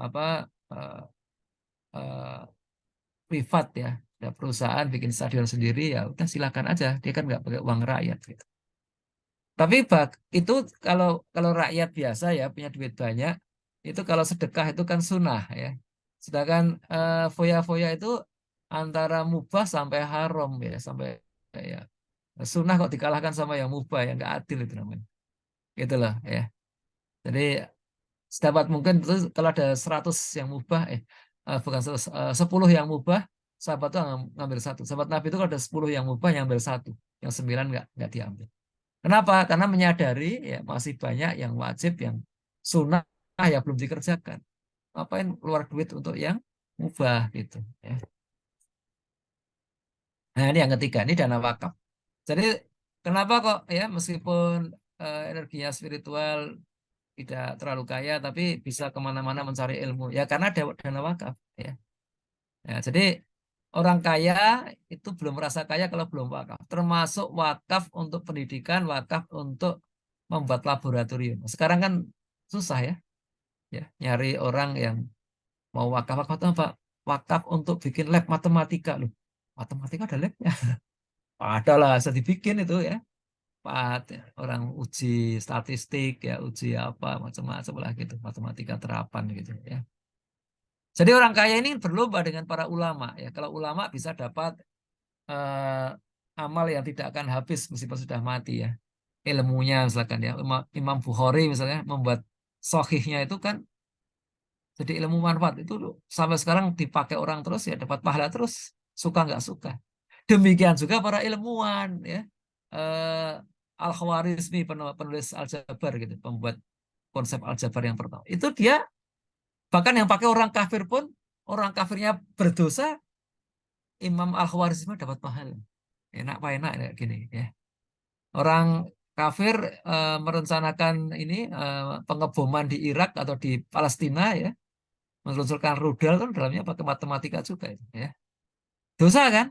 apa eh, eh, privat ya. Ada perusahaan bikin stadion sendiri ya udah silakan aja. Dia kan nggak pakai uang rakyat gitu. Tapi itu kalau kalau rakyat biasa ya punya duit banyak, itu kalau sedekah itu kan sunnah ya. Sedangkan foya-foya itu antara mubah sampai haram ya, sampai ya sunnah kok dikalahkan sama yang mubah ya nggak adil itu namanya. Gitu loh ya. Jadi sedapat mungkin itu kalau ada 100 yang mubah bukan 100, 10 yang mubah, sahabat itu ngambil satu. Sahabat Nabi itu kalau ada 10 yang mubah yang ambil satu, yang 9 nggak diambil. Kenapa? Karena menyadari ya masih banyak yang wajib, yang sunnah ya belum dikerjakan. Ngapain keluar duit untuk yang mubah gitu ya. Nah, ini yang ketiga, ini dana wakaf. Jadi kenapa kok ya meskipun energinya spiritual tidak terlalu kaya tapi bisa kemana-mana mencari ilmu ya karena ada dana wakaf ya. Ya, jadi orang kaya itu belum merasa kaya kalau belum wakaf. Termasuk wakaf untuk pendidikan, wakaf untuk membuat laboratorium. Sekarang kan susah ya, ya nyari orang yang mau wakaf. Wakaf itu apa? Wakaf untuk bikin lab matematika loh. Matematika ada labnya. Adalah bisa dibikin itu ya. Orang uji statistik ya, uji apa macam-macam lah gitu, matematika terapan gitu ya. Jadi orang kaya ini berlomba dengan para ulama ya. Kalau ulama bisa dapat eh, amal yang tidak akan habis meskipun sudah mati ya. Ilmunya misalkan ya, Imam Bukhari misalnya membuat sahihnya itu kan jadi ilmu manfaat itu sampai sekarang dipakai orang terus ya, dapat pahala terus, suka nggak suka. Demikian juga para ilmuwan ya. Eh, Al-Khwarizmi penulis aljabar gitu, pembuat konsep aljabar yang pertama. Itu dia bahkan yang pakai orang kafir pun, orang kafirnya berdosa, Imam Al-Khwarizmi dapat pahala. Enak apa enak kayak gini ya. Orang kafir merencanakan ini pengeboman di Irak atau di Palestina ya, menunjukkan rudal kan dalamnya pakai matematika juga itu, ya. Dosa kan?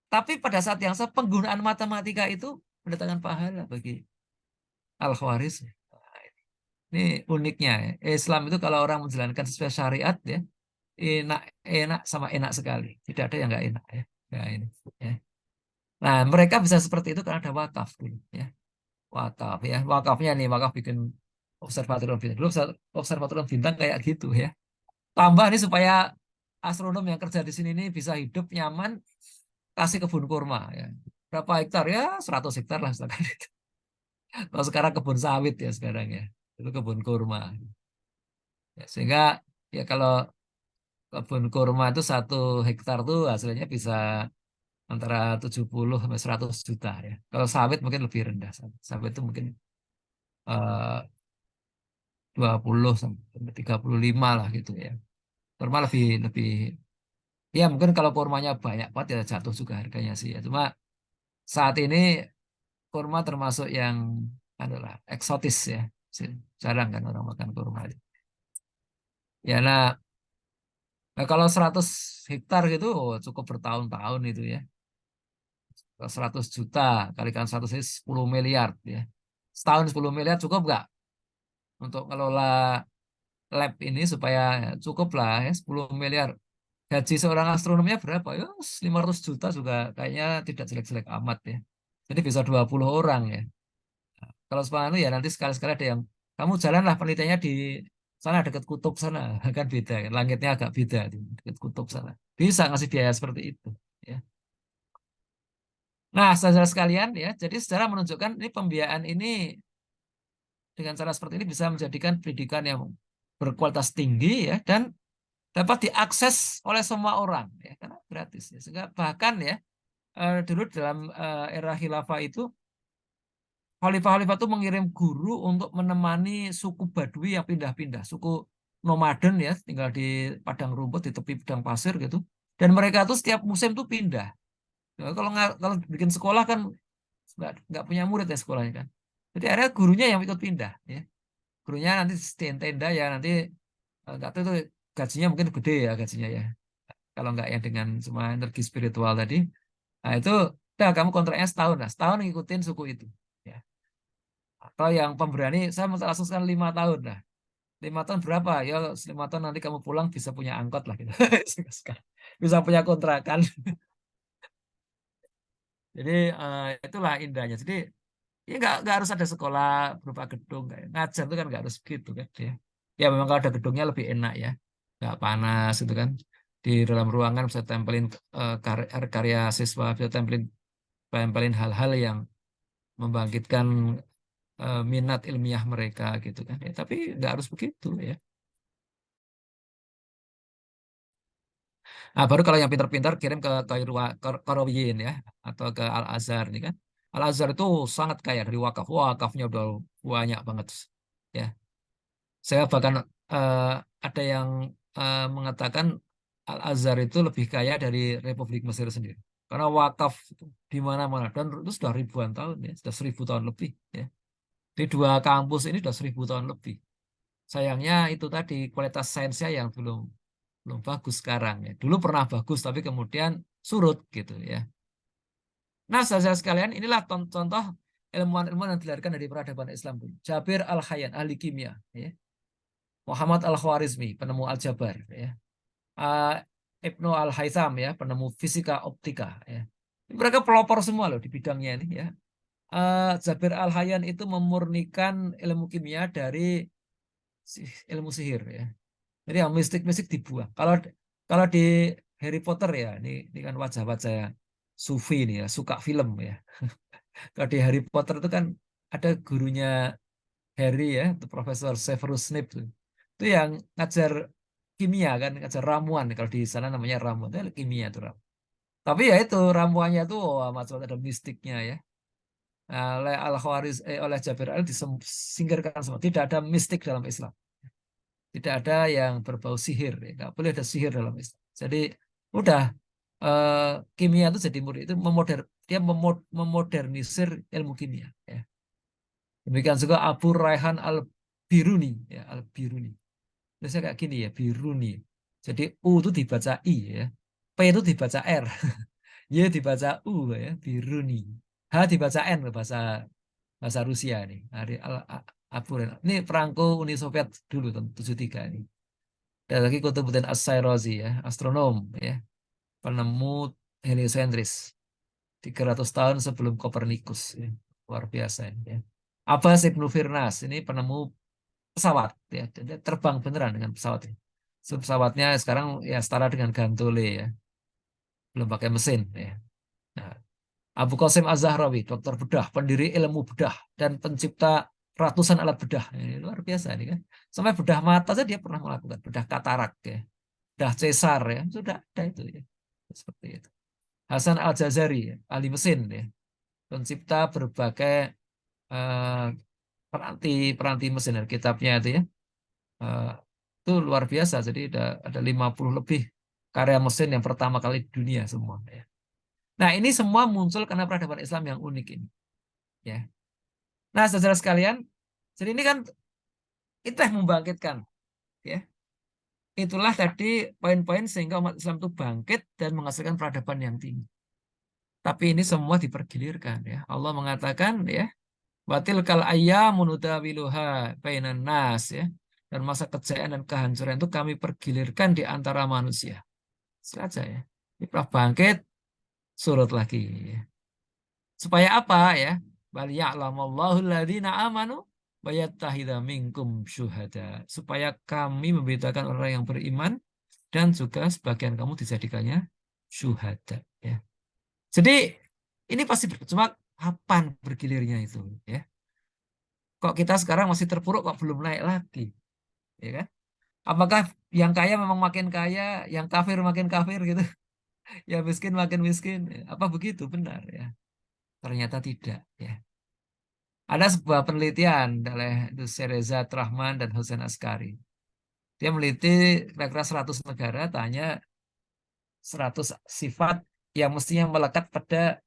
Tapi pada saat yang sama penggunaan matematika itu mendatangkan pahala bagi Al-Khawarizmi. Ini uniknya ya. Islam itu kalau orang menjalankan sesuai syariat ya, enak enak sama enak sekali. Tidak ada yang nggak enak ya. Ya ini ya. Nah, mereka bisa seperti itu karena ada wakaf dulu ya. Wakaf ya. Wakafnya nih, wakaf bikin observatorium bintang. Dulu observatorium bintang kayak gitu ya. Tambah nih supaya astronom yang kerja di sini ini bisa hidup nyaman, kasih kebun kurma ya. Berapa hektar ya? 100 hektar lah misalkan itu. Kalau sekarang kebun sawit ya sekarang ya. Itu kebun kurma. Ya, sehingga ya kalau kebun kurma itu 1 hektar tuh hasilnya bisa antara 70 sampai 100 juta ya. Kalau sawit mungkin lebih rendah. Sawit itu mungkin 20 sampai 35 lah gitu ya. Kurma lebih lebih ya mungkin kalau kurmanya banyak banget ya jatuh juga harganya sih ya. Cuma saat ini kurma termasuk yang adalah eksotis ya. Jarang kan orang makan kurma. Ya nah, kalau 100 hektar gitu oh, cukup bertahun-tahun itu ya. Kalau 100 juta kalikan 100 itu 10 miliar ya. Setahun 10 miliar cukup nggak untuk ngelola lab ini supaya ya, cukup lah ya 10 miliar. Gaji seorang astronomnya berapa? Ya 500 juta juga kayaknya tidak jelek-jelek amat ya. Jadi bisa 20 orang ya. Kalau sepanjang itu ya nanti sekali-sekali ada yang kamu jalanlah penelitiannya di sana dekat kutub sana kan beda kan. Langitnya agak beda di dekat kutub sana. Bisa ngasih biaya seperti itu ya. Nah, saudara sekalian ya, jadi secara menunjukkan ini pembiayaan ini dengan cara seperti ini bisa menjadikan pendidikan yang berkualitas tinggi ya dan dapat diakses oleh semua orang ya karena gratis ya. Sehingga bahkan ya dulu dalam era khilafah itu khalifah-khalifah itu mengirim guru untuk menemani suku Badui yang pindah-pindah, suku nomaden ya, tinggal di padang rumput di tepi padang pasir gitu. Dan mereka tuh setiap musim tuh pindah. Ya, kalau bikin sekolah kan nggak punya murid ya sekolahnya kan. Jadi akhirnya gurunya yang ikut pindah ya. Gurunya nanti di tenda ya nanti nggak tahu itu gajinya mungkin gede ya gajinya ya. Kalau nggak yang dengan semua energi spiritual tadi, nah itu udah kamu kontraknya setahun lah, setahun ngikutin suku itu. Ya. Atau yang pemberani, saya mau langsungkan 5 tahun lah. 5 tahun berapa? Ya 5 tahun nanti kamu pulang bisa punya angkot lah gitu. Bisa punya kontrakan. Jadi itulah indahnya. Jadi ya nggak harus ada sekolah berupa gedung. Ngajar itu kan nggak harus begitu kan. Ya memang kalau ada gedungnya lebih enak ya. Nggak panas itu kan. Di dalam ruangan bisa tempelin karya siswa, bisa tempelin hal-hal yang membangkitkan minat ilmiah mereka gitu kan. Ya, tapi nggak harus begitu ya. Nah, baru kalau yang pintar-pintar kirim ke Qarawiyyin ya atau ke Al Azhar nih kan. Al Azhar itu sangat kaya dari wakaf. Wakafnya udah banyak banget ya. Saya bahkan eh, ada yang mengatakan Al Azhar itu lebih kaya dari Republik Mesir sendiri. Karena wakaf itu di mana-mana dan itu sudah ribuan tahun ya, sudah 1.000 tahun lebih ya. Di dua kampus ini sudah 1.000 tahun lebih. Sayangnya itu tadi kualitas sainsnya yang belum belum bagus sekarang ya. Dulu pernah bagus tapi kemudian surut gitu ya. Nah, saudara sekalian, inilah contoh ilmuwan-ilmuwan yang dilahirkan dari peradaban Islam dulu. Jabir Al-Hayyan, ahli kimia, ya. Muhammad Al-Khwarizmi, penemu aljabar, ya. Uh, Ibnu Al-Haytham, ya, penemu fisika optika, ya. Mereka pelopor semua loh di bidangnya ini ya. Jabir Al-Hayyan itu memurnikan ilmu kimia dari ilmu sihir ya. Jadi yang mistik-mistik dibuang. Kalau kalau di Harry Potter ya, ini kan wajah-wajah sufi ini ya, suka film ya. Kalau di Harry Potter itu kan ada gurunya Harry ya, itu Profesor Severus Snape tuh. Itu yang ngajar kimia kan, ngajar ramuan. Kalau di sana namanya ramuan, itu kimia tuh ramuan. Tapi ya itu ramuannya tuh wah, macam ada mistiknya ya. Nah, oleh oleh Jabir Al disingkirkan semua. Tidak ada mistik dalam Islam. Tidak ada yang berbau sihir. Ya. Nggak boleh ada sihir dalam Islam. Jadi udah kimia itu jadi murid itu dia memodernisir ilmu kimia. Ya. Demikian juga Abu Raihan Al-Biruni. Ya, Al-Biruni. Biasanya kayak gini ya, Biruni. Jadi U itu dibaca I ya. P itu dibaca R. Y dibaca U ya, Biruni. H dibaca N bahasa bahasa Rusia nih. Abu Raihan. Ini perangko Uni Soviet dulu tahun 73 ini. Ada lagi Qutbuddin As-Sairazi ya, astronom ya, penemu heliosentris 300 tahun sebelum Kopernikus ya. Luar biasa ya. Abbas Ibnu Firnas ini penemu pesawat ya, dia terbang beneran dengan pesawat ini. Pesawatnya sekarang ya setara dengan Gantole ya, belum pakai mesin ya. Nah, Abu Qasim Az-Zahrawi, dokter bedah, pendiri ilmu bedah dan pencipta ratusan alat bedah. Ini luar biasa ini kan. Sampai bedah mata saja dia pernah melakukan, bedah katarak ya. Bedah cesar ya, sudah ada itu ya. Seperti itu. Hasan Al-Jazari, ya, ahli mesin ya. Pencipta berbagai eh, peranti mesin ya, kitabnya itu ya. Eh, itu luar biasa. Jadi ada 50 lebih karya mesin yang pertama kali di dunia semua ya. Nah, ini semua muncul karena peradaban Islam yang unik ini ya. Nah, saudara sekalian, jadi ini kan itu yang membangkitkan ya. Itulah tadi poin-poin sehingga umat Islam itu bangkit dan menghasilkan peradaban yang tinggi. Tapi ini semua dipergilirkan ya. Allah mengatakan ya, batil kal ayyamu nudawiluha bainan nas ya. Dan masa kejayaan dan kehancuran itu kami pergilirkan di antara manusia. Saja ya. Kita bangkit, surut lagi ya. Supaya apa ya? Bal ya'lamallahu alladziina amanu wa yattahidza minkum syuhada. Supaya kami membedakan orang yang beriman dan juga sebagian kamu dijadikannya syuhada ya. Jadi ini pasti cuma kapan bergilirnya itu ya. Kok kita sekarang masih terpuruk kok belum naik lagi, ya kan? Apakah yang kaya memang makin kaya, yang kafir makin kafir gitu, yang miskin makin miskin? Apa begitu benar ya? Ternyata tidak ya. Ada sebuah penelitian oleh Reza Rahman dan Hussein Askari. Dia meliti kira-kira 100 negara, tanya 100 sifat yang mestinya melekat pada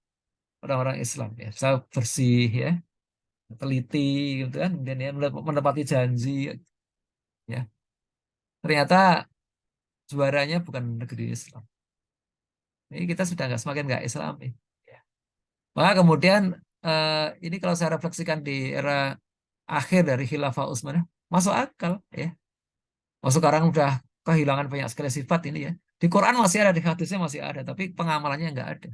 orang-orang Islam ya. Saya bersih ya, teliti gitu kan, kemudian ya menepati janji ya. Ternyata juaranya bukan negeri Islam. Ini kita sudah nggak semakin nggak Islami. Ya. Maka kemudian ini kalau saya refleksikan di era akhir dari Khilafah Utsmaniyah masuk akal ya. Oh, sekarang udah kehilangan banyak sekali sifat ini ya. Di Quran masih ada, di hadisnya masih ada, tapi pengamalannya nggak ada.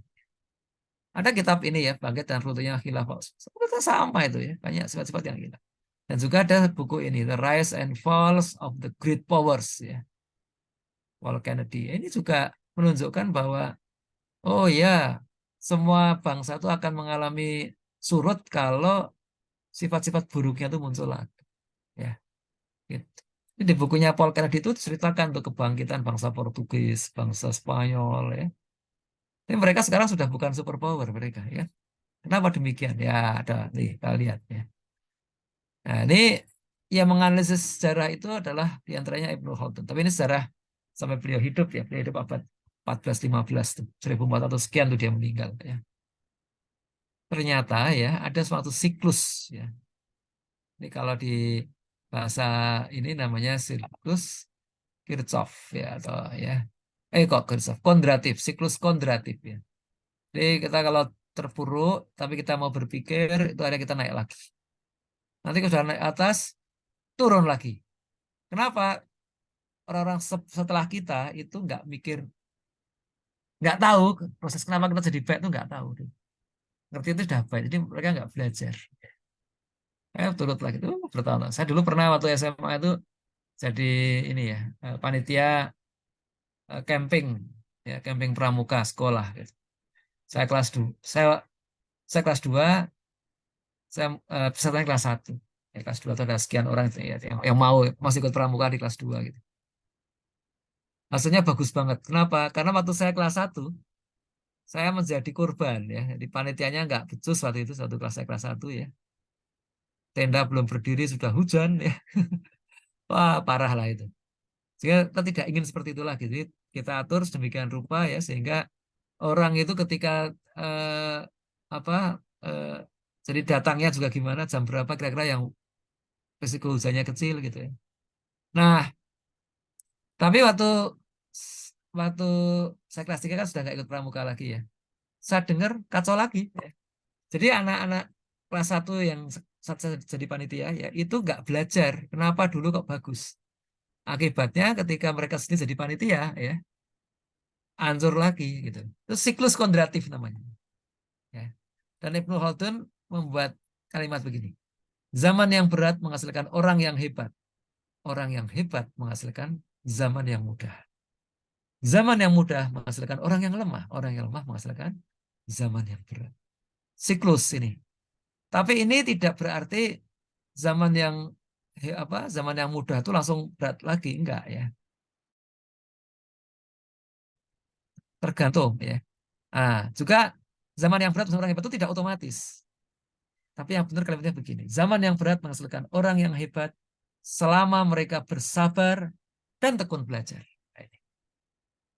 Ada kitab ini ya, Bangkit dan Runtuhnya Khilafah Utsmaniyah. Sebetulnya sama itu ya, banyak sifat-sifat yang hilang. Dan juga ada buku ini, The Rise and Falls of the Great Powers ya, Paul Kennedy. Ini juga menunjukkan bahwa oh ya, semua bangsa itu akan mengalami surut kalau sifat-sifat buruknya itu muncul lagi. Ya, gitu. Ini di bukunya Paul Kennedy itu ceritakan untuk kebangkitan bangsa Portugis, bangsa Spanyol ya. Tapi mereka sekarang sudah bukan superpower mereka ya. Kenapa demikian? Ya ada nih kita lihat ya. Nah, ini yang menganalisis sejarah itu adalah diantaranya Ibnu Khaldun. Tapi ini sejarah sampai beliau hidup ya. Beliau hidup abad 1415 tuh. 1400 sekian tuh dia meninggal ya. Ternyata ya ada suatu siklus ya. Ini kalau di bahasa ini namanya siklus Kirchhoff ya atau ya. Kok Kirchhoff? Kondratif, siklus kondratif ya. Jadi kita kalau terpuruk tapi kita mau berpikir itu ada kita naik lagi. Nanti kalau sudah naik atas turun lagi. Kenapa? Orang-orang setelah kita itu nggak mikir nggak tahu proses kenapa kita jadi baik itu nggak tahu. Ngerti itu sudah baik, jadi mereka nggak belajar. Turut lagi itu bertahun-tahun. Saya dulu pernah waktu SMA itu jadi ini ya, panitia camping, ya camping pramuka sekolah. Gitu. Saya kelas 2, saya kelas 2, saya pesertanya kelas 1. Ya, kelas 2 itu ada sekian orang ya, yang mau masih ikut pramuka di kelas 2 gitu. Hasilnya bagus banget. Kenapa? Karena waktu saya kelas 1, saya menjadi korban ya. Jadi panitianya nggak becus waktu itu, satu kelas saya kelas 1 ya. Tenda belum berdiri sudah hujan ya. Wah, parah lah itu. Sehingga kita tidak ingin seperti itu lagi. Jadi kita atur sedemikian rupa ya sehingga orang itu ketika eh, apa eh, jadi datangnya juga gimana, jam berapa kira-kira yang risiko hujannya kecil gitu ya. Nah, tapi waktu waktu saya kelas 3 kan sudah nggak ikut pramuka lagi ya. Saya dengar kacau lagi. Ya. Jadi anak-anak kelas 1 yang saat saya jadi panitia ya itu nggak belajar. Kenapa dulu kok bagus? Akibatnya ketika mereka sendiri jadi panitia ya hancur lagi gitu. Itu siklus kondratif namanya. Ya. Dan Ibnu Khaldun membuat kalimat begini. Zaman yang berat menghasilkan orang yang hebat. Orang yang hebat menghasilkan zaman yang mudah. Zaman yang mudah menghasilkan orang yang lemah. Orang yang lemah menghasilkan zaman yang berat. Siklus ini. Tapi ini tidak berarti zaman yang zaman yang mudah itu langsung berat lagi, enggak ya. Tergantung ya. Nah, juga zaman yang berat menghasilkan orang hebat itu tidak otomatis. Tapi yang benar kalimatnya begini. Zaman yang berat menghasilkan orang yang hebat selama mereka bersabar dan tekun belajar. Nah, ini.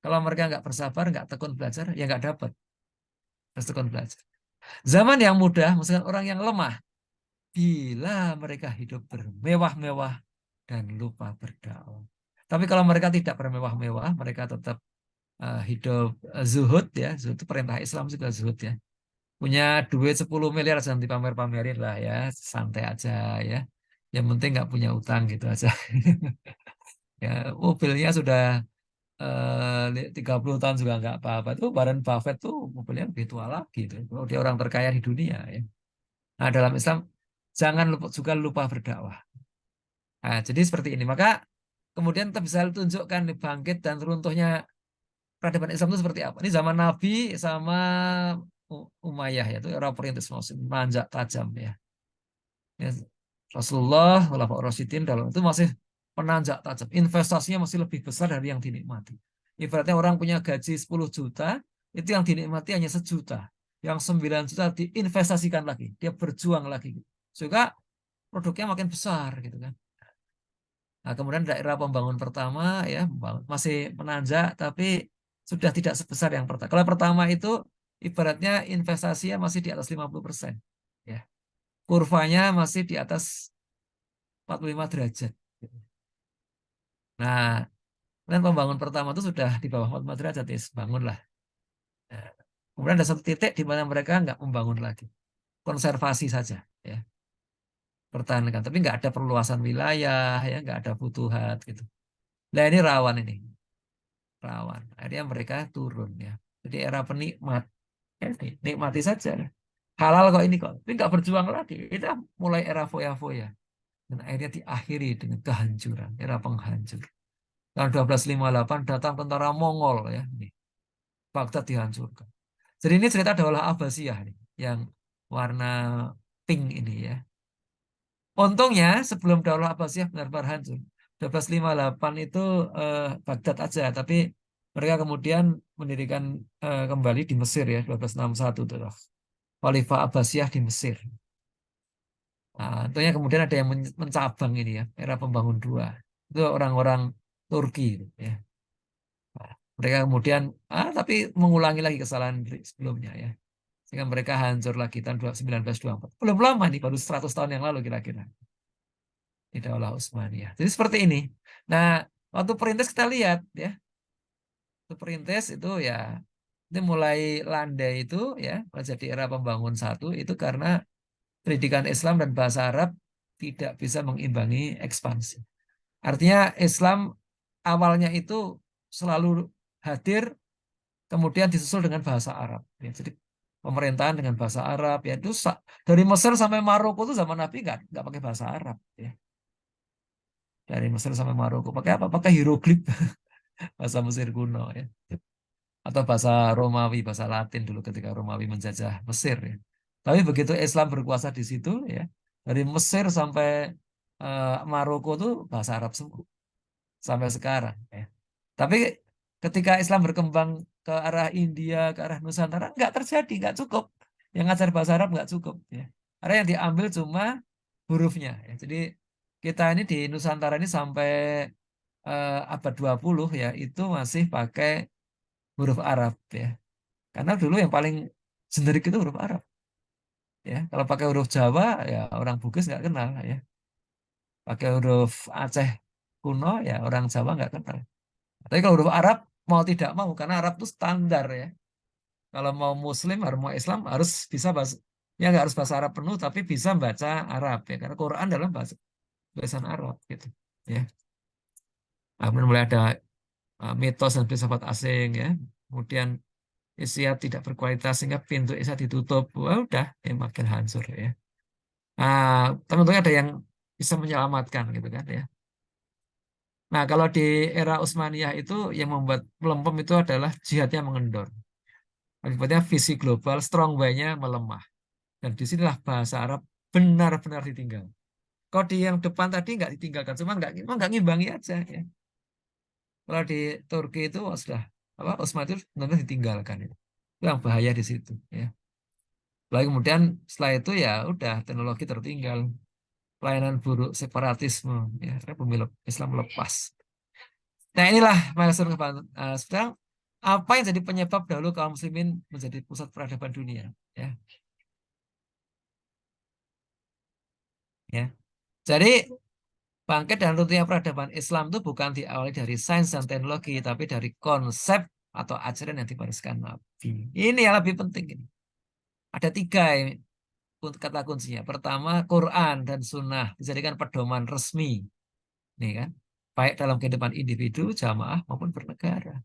Kalau mereka nggak bersabar, nggak tekun belajar, ya nggak dapat. Harus tekun belajar. Zaman yang mudah menghasilkan orang yang lemah bila mereka hidup bermewah-mewah dan lupa berdakwah. Tapi kalau mereka tidak bermewah-mewah, mereka tetap hidup zuhud ya. Zuhud itu perintah Islam juga zuhud ya. Punya duit 10 miliar jangan dipamer-pamerin lah ya, santai aja ya. Yang penting nggak punya utang gitu aja. Ya, mobilnya sudah 30 tahun juga nggak apa-apa. Itu Warren Buffett tuh mobilnya lebih tua lagi tuh. Kalau dia orang terkaya di dunia ya. Nah, dalam Islam jangan lupa, juga lupa berdakwah. Nah, jadi seperti ini. Maka kemudian kita bisa tunjukkan nih, bangkit dan runtuhnya peradaban Islam itu seperti apa. Ini zaman Nabi sama Umayyah ya, itu era perintis Muslim, nanjak tajam ya. Ya, Rasulullah, Khulafaur Rasyidin dalam itu masih menanjak tajam. Investasinya masih lebih besar dari yang dinikmati. Ibaratnya orang punya gaji 10 juta, itu yang dinikmati hanya 1 juta. Yang 9 juta diinvestasikan lagi. Dia berjuang lagi. Sehingga produknya makin besar gitu kan. Nah, kemudian daerah pembangun pertama ya masih menanjak tapi sudah tidak sebesar yang pertama. Kalau pertama itu ibaratnya investasinya masih di atas 50%. Ya. Kurvanya masih di atas 45 derajat. Nah, dan pembangun pertama itu sudah di bawah 45 derajat, ya, bangunlah. Nah, kemudian ada satu titik di mana mereka nggak membangun lagi. Konservasi saja. Ya. Pertahankan. Tapi nggak ada perluasan wilayah, ya, nggak ada futuhat gitu. Nah ini rawan ini. Rawan. Akhirnya mereka turun ya. Jadi era penikmat. Ya, nikmati saja. Halal kok ini kok. Tapi nggak berjuang lagi. Itu mulai era foya-foya. Dan akhirnya diakhiri dengan kehancuran. Era penghancur. Tahun 1258 datang tentara Mongol ya. Nih, Baghdad dihancurkan. Jadi ini cerita Daulah Abbasiyah nih, yang warna pink ini ya. Untungnya sebelum Daulah Abbasiyah benar-benar hancur. 1258 itu Baghdad aja, tapi mereka kemudian mendirikan kembali di Mesir ya, 1261 tuh. Khalifah Abbasiyah di Mesir. Nah, untungnya kemudian ada yang mencabang ini ya, era pembangun dua. Itu orang-orang Turki ya. Nah, mereka kemudian tapi mengulangi lagi kesalahan sebelumnya ya. Sehingga mereka hancur lagi tahun 1924. Belum lama nih, baru 100 tahun yang lalu kira-kira. Di Daulah Utsmaniyah. Jadi seperti ini. Nah, waktu perintis kita lihat ya, waktu perintis itu ya, itu mulai landai itu ya, jadi era pembangun satu itu karena pendidikan Islam dan bahasa Arab tidak bisa mengimbangi ekspansi. Artinya Islam awalnya itu selalu hadir kemudian disusul dengan bahasa Arab. Ya. Jadi pemerintahan dengan bahasa Arab ya itu dari Mesir sampai Maroko itu zaman Nabi nggak pakai bahasa Arab. Ya. Dari Mesir sampai Maroko pakai apa? Pakai hieroglif bahasa Mesir kuno ya. Atau bahasa Romawi, bahasa Latin dulu ketika Romawi menjajah Mesir ya. Tapi begitu Islam berkuasa di situ ya, dari Mesir sampai Maroko itu bahasa Arab semua sampai sekarang ya. Tapi ketika Islam berkembang ke arah India, ke arah Nusantara, nggak terjadi, nggak cukup. Yang ngajar bahasa Arab nggak cukup ya. Karena yang diambil cuma hurufnya ya. Jadi kita ini di Nusantara ini sampai abad 20 ya, itu masih pakai huruf Arab ya. Karena dulu yang paling generik itu huruf Arab. Ya, kalau pakai huruf Jawa ya orang Bugis nggak kenal ya. Pakai huruf Aceh kuno ya orang Jawa nggak kenal. Tapi kalau huruf Arab mau tidak mau karena Arab itu standar ya. Kalau mau Muslim harus mau Islam harus bisa bahasa ya nggak harus bahasa Arab penuh tapi bisa baca Arab ya karena Quran dalam bahasa tulisan Arab gitu ya. Kemudian mulai ada mitos dan filsafat asing ya. Kemudian Isyad tidak berkualitas sehingga pintu Isyad ditutup. Wah, udah ya makin hancur ya. Tentunya ada yang bisa menyelamatkan gitu kan ya. Nah, kalau di era Utsmaniyah itu yang membuat melempem itu adalah jihadnya mengendor. Akibatnya visi global strong by-nya melemah. Dan disinilah bahasa Arab benar-benar ditinggal. Kalau di yang depan tadi nggak ditinggalkan, cuma nggak ngimbangi aja. Ya. Kalau di Turki itu sudah apa Utsman itu benar ditinggalkan. Itu yang bahaya di situ. Ya. Lalu kemudian setelah itu ya udah teknologi tertinggal, pelayanan buruk, separatisme, ya, karena pemilu Islam lepas. Nah inilah milestone sekarang apa yang jadi penyebab dahulu kaum muslimin menjadi pusat peradaban dunia, ya, ya. Jadi bangkit dan runtuhnya peradaban Islam itu bukan diawali dari sains dan teknologi, tapi dari konsep atau ajaran yang diwariskan Nabi. Ini yang lebih penting ini. Ada tiga ini, kata kuncinya. Pertama, Quran dan Sunnah dijadikan pedoman resmi, nih kan, baik dalam kehidupan individu, jamaah maupun bernegara,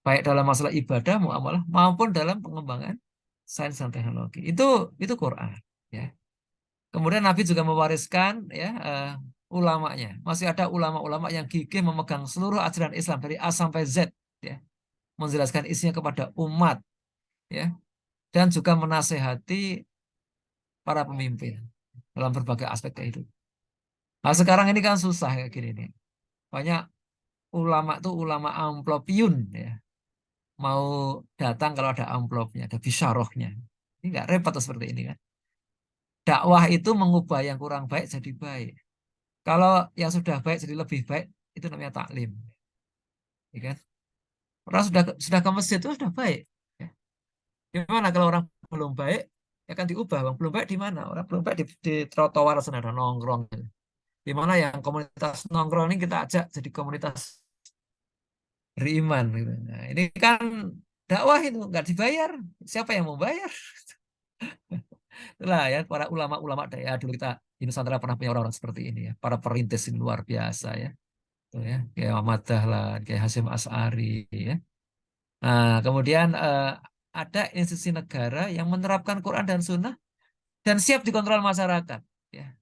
baik dalam masalah ibadah, muamalah maupun dalam pengembangan sains dan teknologi. Itu Quran, ya. Kemudian Nabi juga mewariskan ya ulamanya. Masih ada ulama-ulama yang gigih memegang seluruh ajaran Islam dari A sampai Z, ya, menjelaskan isinya kepada umat, ya, dan juga menasehati para pemimpin dalam berbagai aspek kehidupan. Nah, sekarang ini kan susah kayak gini nih. Banyak ulama tuh ulama amplopiun ya. Mau datang kalau ada amplopnya, ada bisyarahnya. Ini nggak repot seperti ini kan. Dakwah itu mengubah yang kurang baik jadi baik. Kalau yang sudah baik jadi lebih baik, itu namanya taklim. Ya kan? Orang sudah ke masjid itu sudah baik. Ya. Gimana kalau orang belum baik, ya kan diubah. Bang. Belum baik di mana? Orang belum baik di trotoar sana ada nongkrong. Di mana yang komunitas nongkrong ini kita ajak jadi komunitas beriman. Gitu. Nah, ini kan dakwah itu nggak dibayar. Siapa yang mau bayar? Itulah ya para ulama-ulama daerah dulu kita di Nusantara pernah punya orang-orang seperti ini ya. Para perintis ini luar biasa ya. Tuh ya, kayak Muhammad Dahlan, kayak Hasyim As'ari ya. Nah, kemudian ada institusi negara yang menerapkan Quran dan Sunnah dan siap dikontrol masyarakat ya.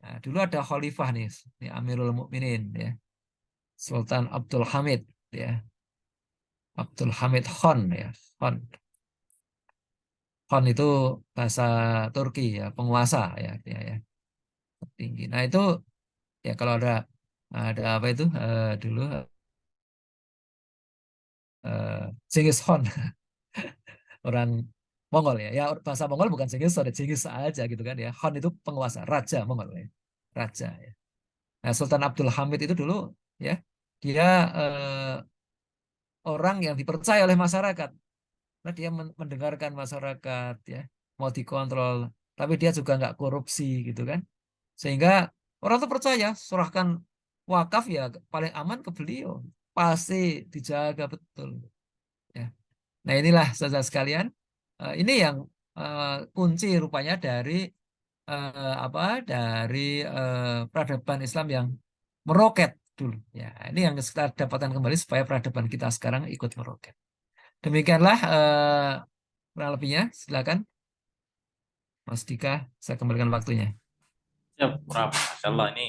Nah, dulu ada khalifah nih, Amirul Mukminin ya. Sultan Abdul Hamid ya. Abdul Hamid Khan ya. Khan. Khan itu bahasa Turki ya, penguasa ya, ya. Tinggi. Nah, itu ya kalau ada apa itu dulu Genghis Khan orang Mongol ya. Ya bahasa Mongol bukan Genghis, ada Genghis aja gitu kan ya. Khan itu penguasa, raja Mongol ya. Raja ya. Nah, Sultan Abdul Hamid itu dulu ya dia orang yang dipercaya oleh masyarakat. Nah, dia mendengarkan masyarakat ya, mau dikontrol, tapi dia juga nggak korupsi gitu kan. Sehingga orang tuh percaya, serahkan wakaf ya paling aman ke beliau, pasti dijaga betul. Ya. Nah inilah saudara sekalian, ini yang kunci rupanya dari apa? Dari peradaban Islam yang meroket dulu. Ya, ini yang kita dapatkan kembali supaya peradaban kita sekarang ikut meroket. Demikianlah kurang lebihnya. Silakan, Mas Dika, saya kembalikan waktunya. Siap, Prof. Masya Allah, ini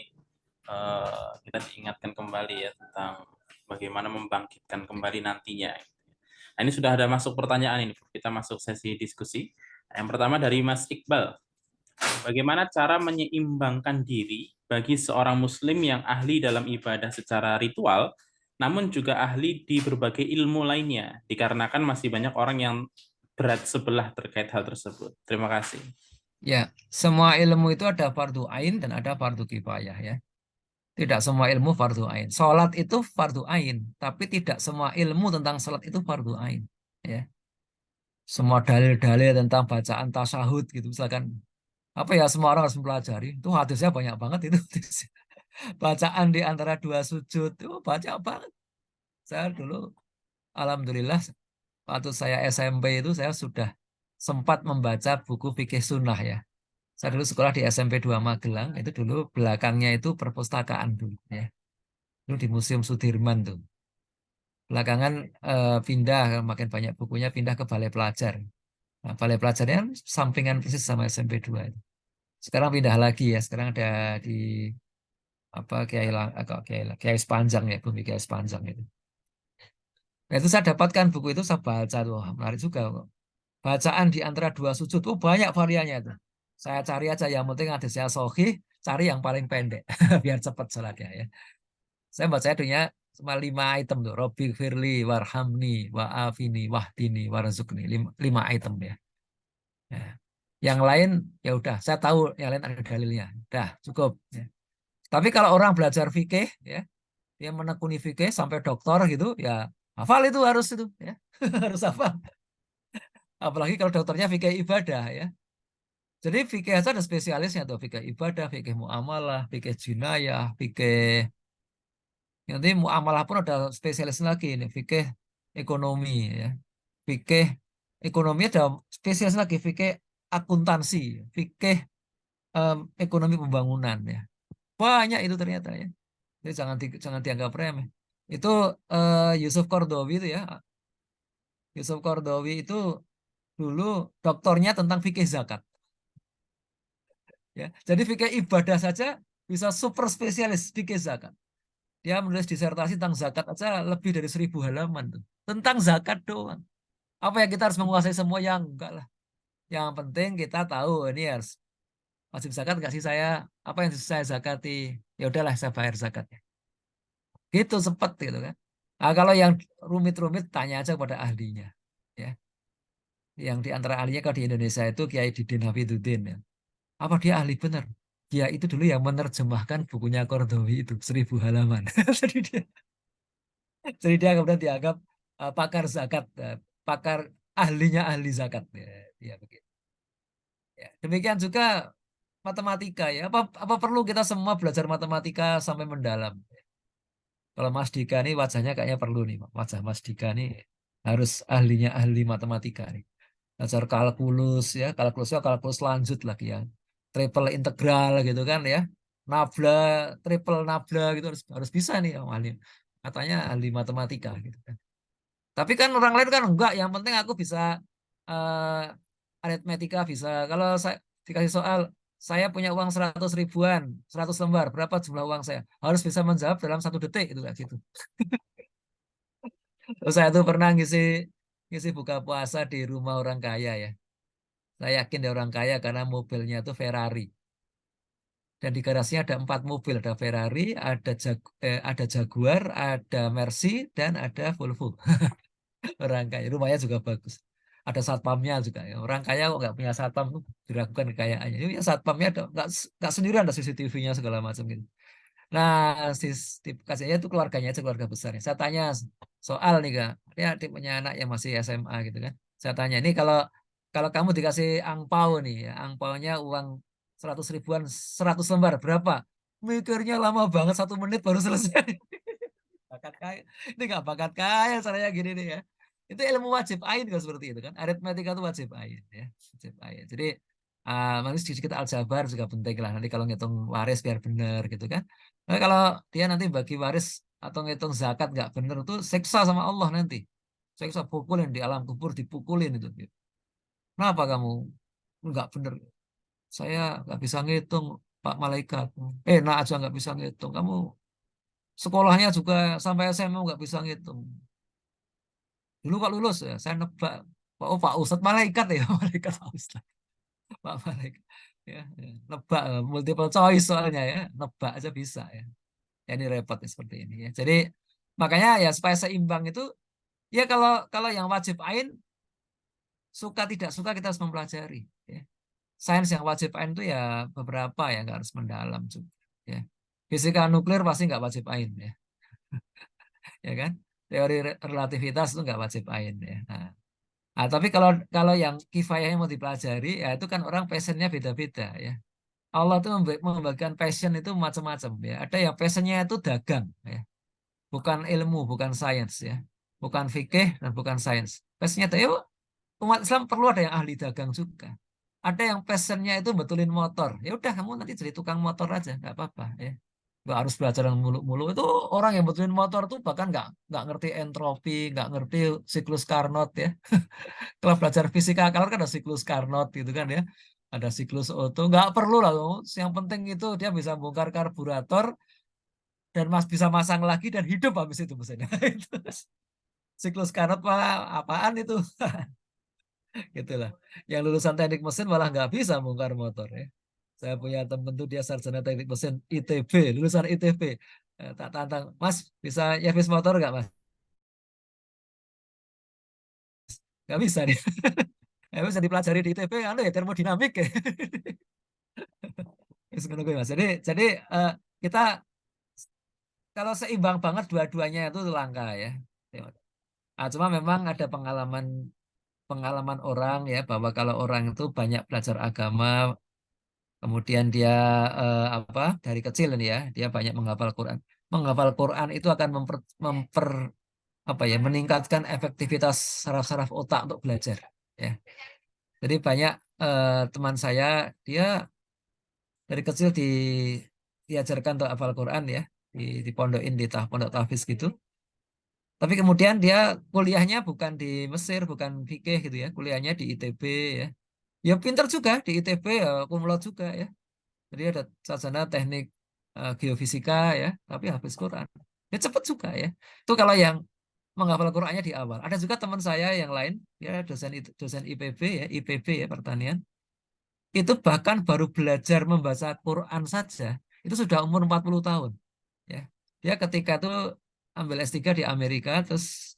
kita diingatkan kembali ya tentang bagaimana membangkitkan kembali nantinya. Nah, ini sudah ada masuk pertanyaan ini, kita masuk sesi diskusi. Yang pertama dari Mas Iqbal. Bagaimana cara menyeimbangkan diri bagi seorang muslim yang ahli dalam ibadah secara ritual, namun juga ahli di berbagai ilmu lainnya, dikarenakan masih banyak orang yang berat sebelah terkait hal tersebut. Terima kasih. Ya, semua ilmu itu ada fardu ain dan ada fardu kifayah ya. Tidak semua ilmu fardu ain. Salat itu fardu ain, tapi tidak semua ilmu tentang salat itu fardu ain. Ya, semua dalil-dalil tentang bacaan tasyahud gitu, misalkan apa ya semua orang harus mempelajari. Itu hadisnya banyak banget itu. Bacaan di antara dua sujud itu banyak banget. Saya dulu, alhamdulillah, waktu saya SMP itu saya sudah sempat membaca buku fikih sunnah ya. Saya dulu sekolah di SMP 2 Magelang, itu dulu belakangnya itu perpustakaan dulu ya. Dulu di Museum Sudirman tuh. Belakangan pindah, makin banyak bukunya pindah ke Balai Pelajar. Nah, Balai Pelajarnya sampingan persis sama SMP 2 itu. Sekarang pindah lagi ya, sekarang ada di apa Kiai Sepanjang ya, Bumi Kiai Sepanjang itu. Nah, itu saya dapatkan buku itu saya baca tuh, wah, menarik juga kok. Bacaan di antara dua sujud, oh banyak variannya itu. Saya cari aja yang penting ada saya sohih, cari yang paling pendek biar cepat sholatnya ya. Saya bacanya dunia cuma 5 item tuh. Robbi firli, warhamni, wa'afini, wahdini, warzukni. Lima item ya. Ya. Yang lain ya udah, saya tahu yang lain ada dalilnya. Udah cukup. Ya. Tapi kalau orang belajar fikih ya, dia menekuni fikih sampai doktor gitu, ya hafal itu harus itu ya. Harus hafal. Apalagi kalau dokternya fikih ibadah ya. Jadi fikih aja ada spesialisnya tuh, fikih ibadah, fikih muamalah, fikih jinayah, fikih nanti muamalah pun ada spesialis lagi ini, fikih ekonomi ya. Fikih ekonomi ada spesialis lagi, fikih akuntansi, fikih ekonomi pembangunan ya. Banyak itu ternyata ya. Jadi jangan dianggap remeh. Itu Yusuf Qaradawi itu ya. Yusuf Qaradawi itu dulu doktornya tentang fikih zakat ya. Jadi fikih ibadah saja bisa super spesialis fikih zakat. Dia menulis disertasi tentang zakat aja lebih dari 1.000 halaman tuh. Tentang zakat doang. Apa yang kita harus menguasai semua yang enggak lah. Yang penting kita tahu ini harus wajib zakat nggak sih saya, apa yang saya zakati, ya udahlah saya bayar zakatnya. Gitu sempet gitu kan. Nah, kalau yang rumit-rumit tanya aja pada ahlinya. Ya, yang di antara ahlinya kalau di Indonesia itu Kiai Didin Hafidzuddin ya. Apa dia ahli benar? Dia itu dulu yang menerjemahkan bukunya Qaradawi itu 1.000 halaman. Jadi dia Jadi dia kemudian dianggap pakar zakat, pakar ahlinya ahli zakat. Ya, dia begitu. Ya, demikian juga matematika ya. Apa perlu kita semua belajar matematika sampai mendalam? Kalau Mas Dika nih wajahnya kayaknya perlu nih, wajah Mas Dika nih harus ahlinya ahli matematika nih. Belajar kalkulus ya, kalkulusnya kalkulus lanjut lagi ya. Triple integral gitu kan ya. Nabla, triple nabla gitu harus bisa nih yang ahli. Katanya ahli matematika gitu kan. Tapi kan orang lain kan enggak, yang penting aku bisa aritmetika bisa. Kalau saya dikasih soal, saya punya uang 100 ribuan, 100 lembar, berapa jumlah uang saya? Harus bisa menjawab dalam 1 detik itu kayak gitu. Terus saya tuh pernah ngisi ngisi buka puasa di rumah orang kaya ya. Saya yakin dia orang kaya karena mobilnya itu Ferrari. Dan di garasinya ada 4 mobil, ada Ferrari, ada Jaguar, ada Mercy, dan ada Volvo. Orang kaya, rumahnya juga bagus. Ada satpamnya juga ya. Orang kaya kok nggak punya satpam tuh diragukan kekayaannya. Ini ya satpamnya ada nggak sendirian, ada CCTV-nya segala macam gitu. Nah, kasihnya itu keluarganya aja keluarga besar. Saya tanya soal nih kak, dia adik punya anak yang masih SMA gitu kan. Saya tanya ini kalau kalau kamu dikasih angpau nih, ya, angpaunya uang 100 ribuan, 100 lembar berapa? Mikirnya lama banget 1 menit baru selesai. Bakat kaya. Ini nggak bakat kaya caranya gini nih ya. Itu ilmu wajib ain kalau seperti itu kan. Aritmetika itu wajib ain ya. Wajib ain. Jadi Nanti sedikit aljabar juga penting lah. Nanti kalau ngitung waris biar benar gitu kan. Nah, kalau dia nanti bagi waris atau ngitung zakat nggak benar itu siksa sama Allah nanti. Siksa pukulin di alam kubur dipukulin itu. Kenapa kamu nggak benar? Saya nggak bisa ngitung Pak Malaikat. Nah aja nggak bisa ngitung. Kamu sekolahnya juga sampai SMA nggak bisa ngitung. Dulu kok lulus ya, saya nebak. Pak Ustadz malaikat ya, malaikat Pak Ustadz. Pak malaikat. Ya, nebak multiple choice soalnya ya, nebak aja bisa ya. Ya, ini repot ya, seperti ini ya. Jadi makanya ya supaya seimbang itu ya kalau kalau yang wajib ain suka tidak suka kita harus mempelajari. Ya. Sains yang wajib ain itu ya beberapa ya nggak harus mendalam juga. Ya. Fisika nuklir pasti nggak wajib ain ya, ya kan? Teori relativitas itu nggak wajib ain ya. Tapi kalau kalau yang kifayahnya mau dipelajari, ya itu kan orang passionnya beda-beda ya. Allah tuh membagikan passion itu macam-macam ya. Ada yang passionnya itu dagang ya, bukan ilmu, bukan sains ya, bukan fikih dan bukan sains. Passionnya itu, umat Islam perlu ada yang ahli dagang juga. Ada yang passionnya itu betulin motor. Ya udah kamu nanti jadi tukang motor aja, nggak apa-apa ya. Nggak harus belajar yang mulu-mulu. Itu orang yang betulin motor tuh bahkan nggak ngerti entropi, nggak ngerti siklus Carnot ya. Kalau belajar fisika kalau kan ada siklus Carnot gitu kan ya, ada siklus Otto, nggak perlu lah. Yang penting itu dia bisa bongkar karburator dan bisa masang lagi dan hidup habis itu mesinnya. Itu siklus Carnot apaan itu. Gitulah, yang lulusan teknik mesin malah nggak bisa bongkar motor ya. Saya punya temen tuh dia sarjana teknik mesin ITB, lulusan ITB. Tak tantang, Mas bisa nyervis motor nggak Mas? Nggak bisa dia. Bisa dipelajari di ITB, ya termodinamik ya. Wis ngono kuwi, Mas. Jadi kita kalau seimbang banget dua-duanya itu langka ya. Cuma memang ada pengalaman pengalaman orang ya bahwa kalau orang itu banyak belajar agama, kemudian dia apa dari kecil ini ya, dia banyak menghafal Quran. Menghafal Quran itu akan apa ya meningkatkan efektivitas saraf-saraf otak untuk belajar. Ya. Jadi banyak teman saya dia dari kecil diajarkan untuk hafal Quran ya, dipondokin di pondok tahfiz gitu. Tapi kemudian dia kuliahnya bukan di Mesir, bukan fikih gitu ya, kuliahnya di ITB ya. Ya pinter juga di ITB ya, cum laude juga ya. Jadi ada sarjana teknik geofisika ya, tapi habis Quran. Ya cepet juga ya. Itu kalau yang menghafal Qurannya di awal. Ada juga teman saya yang lain, ya dosen IPB ya, IPB ya pertanian. Itu bahkan baru belajar membaca Quran saja, itu sudah umur 40 tahun. Ya. Dia ketika itu ambil S3 di Amerika, terus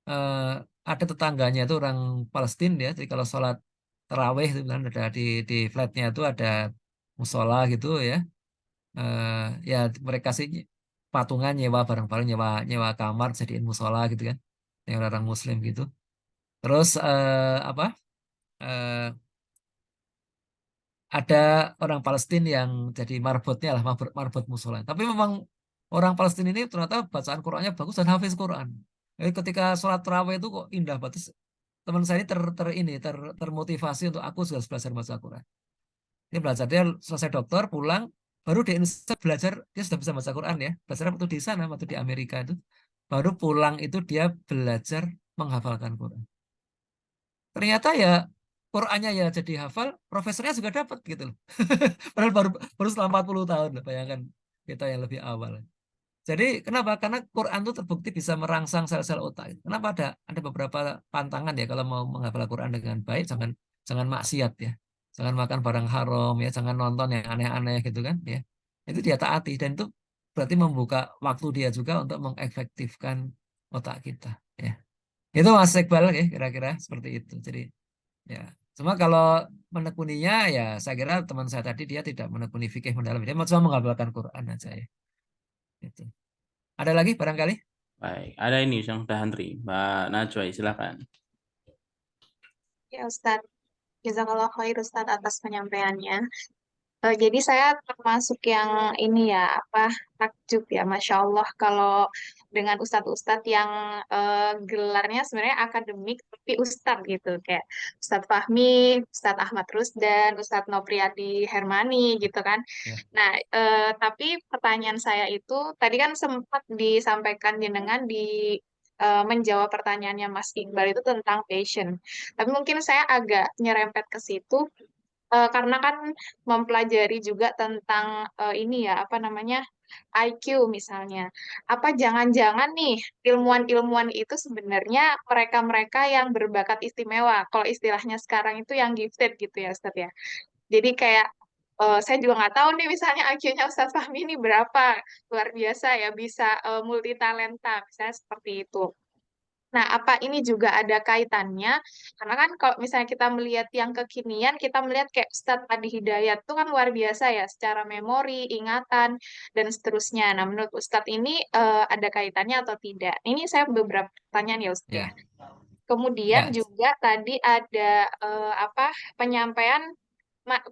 eh, ada tetangganya itu orang Palestina ya, jadi kalau sholat tarawih itu kan ada di flatnya itu ada musola gitu ya. Ya mereka sih patungan nyewa bareng-bareng, nyewa nyewa kamar jadiin musola gitu kan, yang orang Muslim gitu. Terus apa? eh, ada orang Palestina yang jadi marbotnya lah, marbot musola. Tapi memang orang Palestina ini ternyata bacaan Qurannya bagus dan hafiz Quran. Jadi ketika sholat tarawih itu kok indah banget. Terus teman saya ini termotivasi untuk aku juga harus belajar baca Quran. Dia belajar, dia selesai dokter pulang, baru di Indonesia belajar, dia sudah bisa baca Quran ya. Belajar waktu di sana, waktu di Amerika itu. Baru pulang itu dia belajar menghafalkan Quran. Ternyata ya Qurannya ya jadi hafal, profesornya juga dapat gitu loh. Padahal baru selama 40 tahun loh, bayangkan kita yang lebih awal. Jadi kenapa? Karena Quran itu terbukti bisa merangsang sel-sel otak. Kenapa ada beberapa pantangan ya kalau mau menghafal Quran dengan baik, jangan jangan maksiat ya. Jangan makan barang haram ya, jangan nonton yang aneh-aneh gitu kan ya. Itu dia taati dan itu berarti membuka waktu dia juga untuk mengefektifkan otak kita ya. Itu Mas Iqbal ya kira-kira seperti itu. Jadi ya, cuma kalau menekuninya ya saya kira teman saya tadi dia tidak menekuni fikih mendalam, dia cuma menghafalkan Quran aja ya. Itu. Ada lagi barangkali? Baik, ada ini yang sudah antri. Mbak Najwa, silakan. Ya Ustadz, jazakallah khair Ustadz atas penyampaiannya. Jadi saya termasuk yang ini ya, apa, takjub ya, Masya Allah, kalau dengan ustadz-ustadz yang gelarnya sebenarnya akademik, tapi ustadz gitu, kayak Ustadz Fahmi, Ustadz Ahmad Rusdan, Ustadz Nopriadi Hermani gitu kan. Ya, Nah, tapi pertanyaan saya itu, tadi kan sempat disampaikan jenengan di menjawab pertanyaannya Mas Iqbal itu tentang passion. Tapi mungkin saya agak nyerempet ke situ. Karena kan mempelajari juga tentang ini ya, apa namanya, IQ misalnya. Apa jangan-jangan nih ilmuwan-ilmuwan itu sebenarnya mereka-mereka yang berbakat istimewa. Kalau istilahnya sekarang itu yang gifted gitu ya, Ustadz ya. Jadi kayak saya juga nggak tahu nih misalnya IQ-nya Ustadz Fahmi ini berapa. Luar biasa ya, bisa multi talenta, misalnya seperti itu. Nah, apa ini juga ada kaitannya? Karena kan kalau misalnya kita melihat yang kekinian, kita melihat kayak Ustadz Adi Hidayat itu kan luar biasa ya, secara memori, ingatan, dan seterusnya. Nah, menurut Ustadz ini ada kaitannya atau tidak? Ini saya beberapa pertanyaan ya, Ustadz ya. ya, Kemudian ya, juga tadi ada apa penyampaian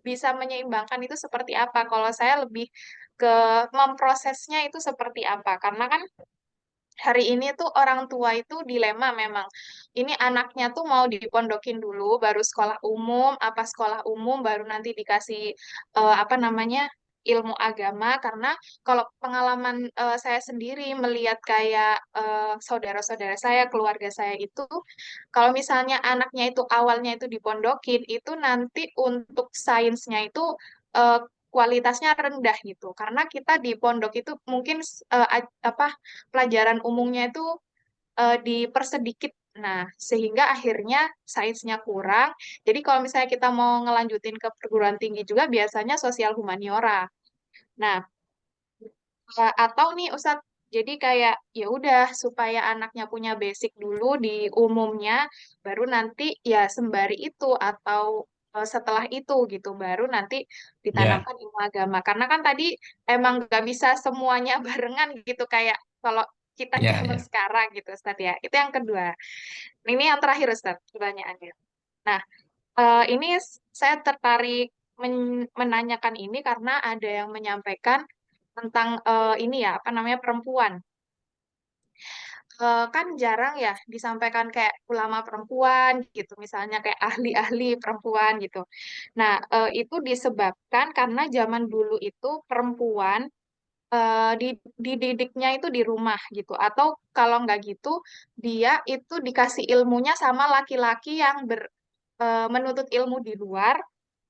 bisa menyeimbangkan itu seperti apa? Kalau saya lebih ke memprosesnya itu seperti apa? Karena kan hari ini tuh orang tua itu dilema memang. Ini anaknya tuh mau dipondokin dulu, baru sekolah umum, apa sekolah umum, baru nanti dikasih apa namanya ilmu agama. Karena kalau pengalaman saya sendiri melihat kayak saudara-saudara saya, keluarga saya itu, kalau misalnya anaknya itu awalnya itu dipondokin, itu nanti untuk sainsnya itu eh, kualitasnya rendah gitu. Karena kita di pondok itu mungkin apa pelajaran umumnya itu dipersedikit. Nah, sehingga akhirnya sainsnya kurang. Jadi kalau misalnya kita mau ngelanjutin ke perguruan tinggi juga biasanya sosial humaniora. Nah, atau nih Ustadz, jadi kayak ya udah supaya anaknya punya basic dulu di umumnya, baru nanti ya sembari itu atau setelah itu gitu, baru nanti ya, ditanamkan ilmu agama. Karena kan tadi emang nggak bisa semuanya barengan gitu kayak kalau kita ya, zaman ya. sekarang gitu Ustadz ya. Itu yang kedua. Ini yang terakhir Ustadz pertanyaannya. Nah, ini saya tertarik menanyakan ini karena ada yang menyampaikan tentang ini ya, apa namanya, perempuan. Kan jarang ya disampaikan kayak ulama perempuan gitu, misalnya kayak ahli-ahli perempuan gitu. Nah, itu disebabkan karena zaman dulu itu perempuan dididiknya itu di rumah gitu, atau kalau nggak gitu, dia itu dikasih ilmunya sama laki-laki yang menuntut ilmu di luar.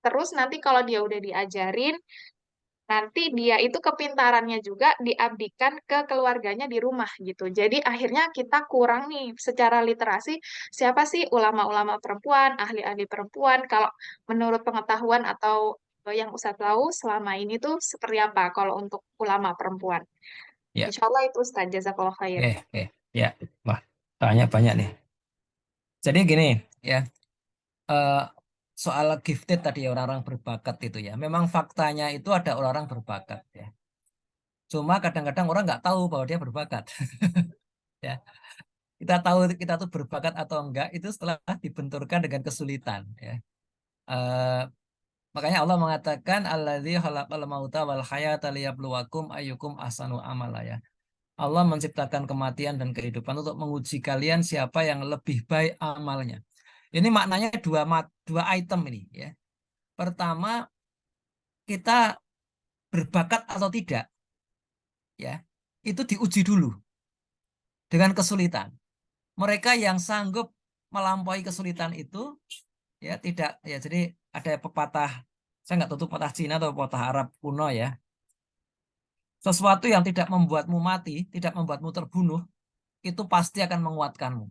Terus nanti kalau dia udah diajarin, nanti dia itu kepintarannya juga diabdikan ke keluarganya di rumah gitu. Jadi akhirnya kita kurang nih secara literasi, siapa sih ulama-ulama perempuan, ahli-ahli perempuan, kalau menurut pengetahuan atau yang Ustadz tahu selama ini tuh seperti apa kalau untuk ulama perempuan. Ya. Insya Allah itu Ustadz, jazakallah khair. Oke. Ya. Wah, tanya banyak nih. Jadi gini, ya, eh, soal gifted tadi ya, orang-orang berbakat itu ya. Memang faktanya itu ada orang-orang berbakat ya. Cuma kadang-kadang orang nggak tahu bahwa dia berbakat. Ya, kita tahu kita tuh berbakat atau enggak itu setelah dibenturkan dengan kesulitan. Ya. Eh, Makanya Allah mengatakan alladzi khalaqal mauta wal hayata liyabluwakum ayyukum ahsanu amala ya. Allah menciptakan kematian dan kehidupan untuk menguji kalian siapa yang lebih baik amalnya. Ini maknanya dua item ini ya. Pertama, kita berbakat atau tidak ya. Itu diuji dulu dengan kesulitan. Mereka yang sanggup melampaui kesulitan itu ya tidak ya, jadi ada pepatah, saya nggak tahu itu pepatah Cina atau pepatah Arab kuno ya. Sesuatu yang tidak membuatmu mati, tidak membuatmu terbunuh, itu pasti akan menguatkanmu.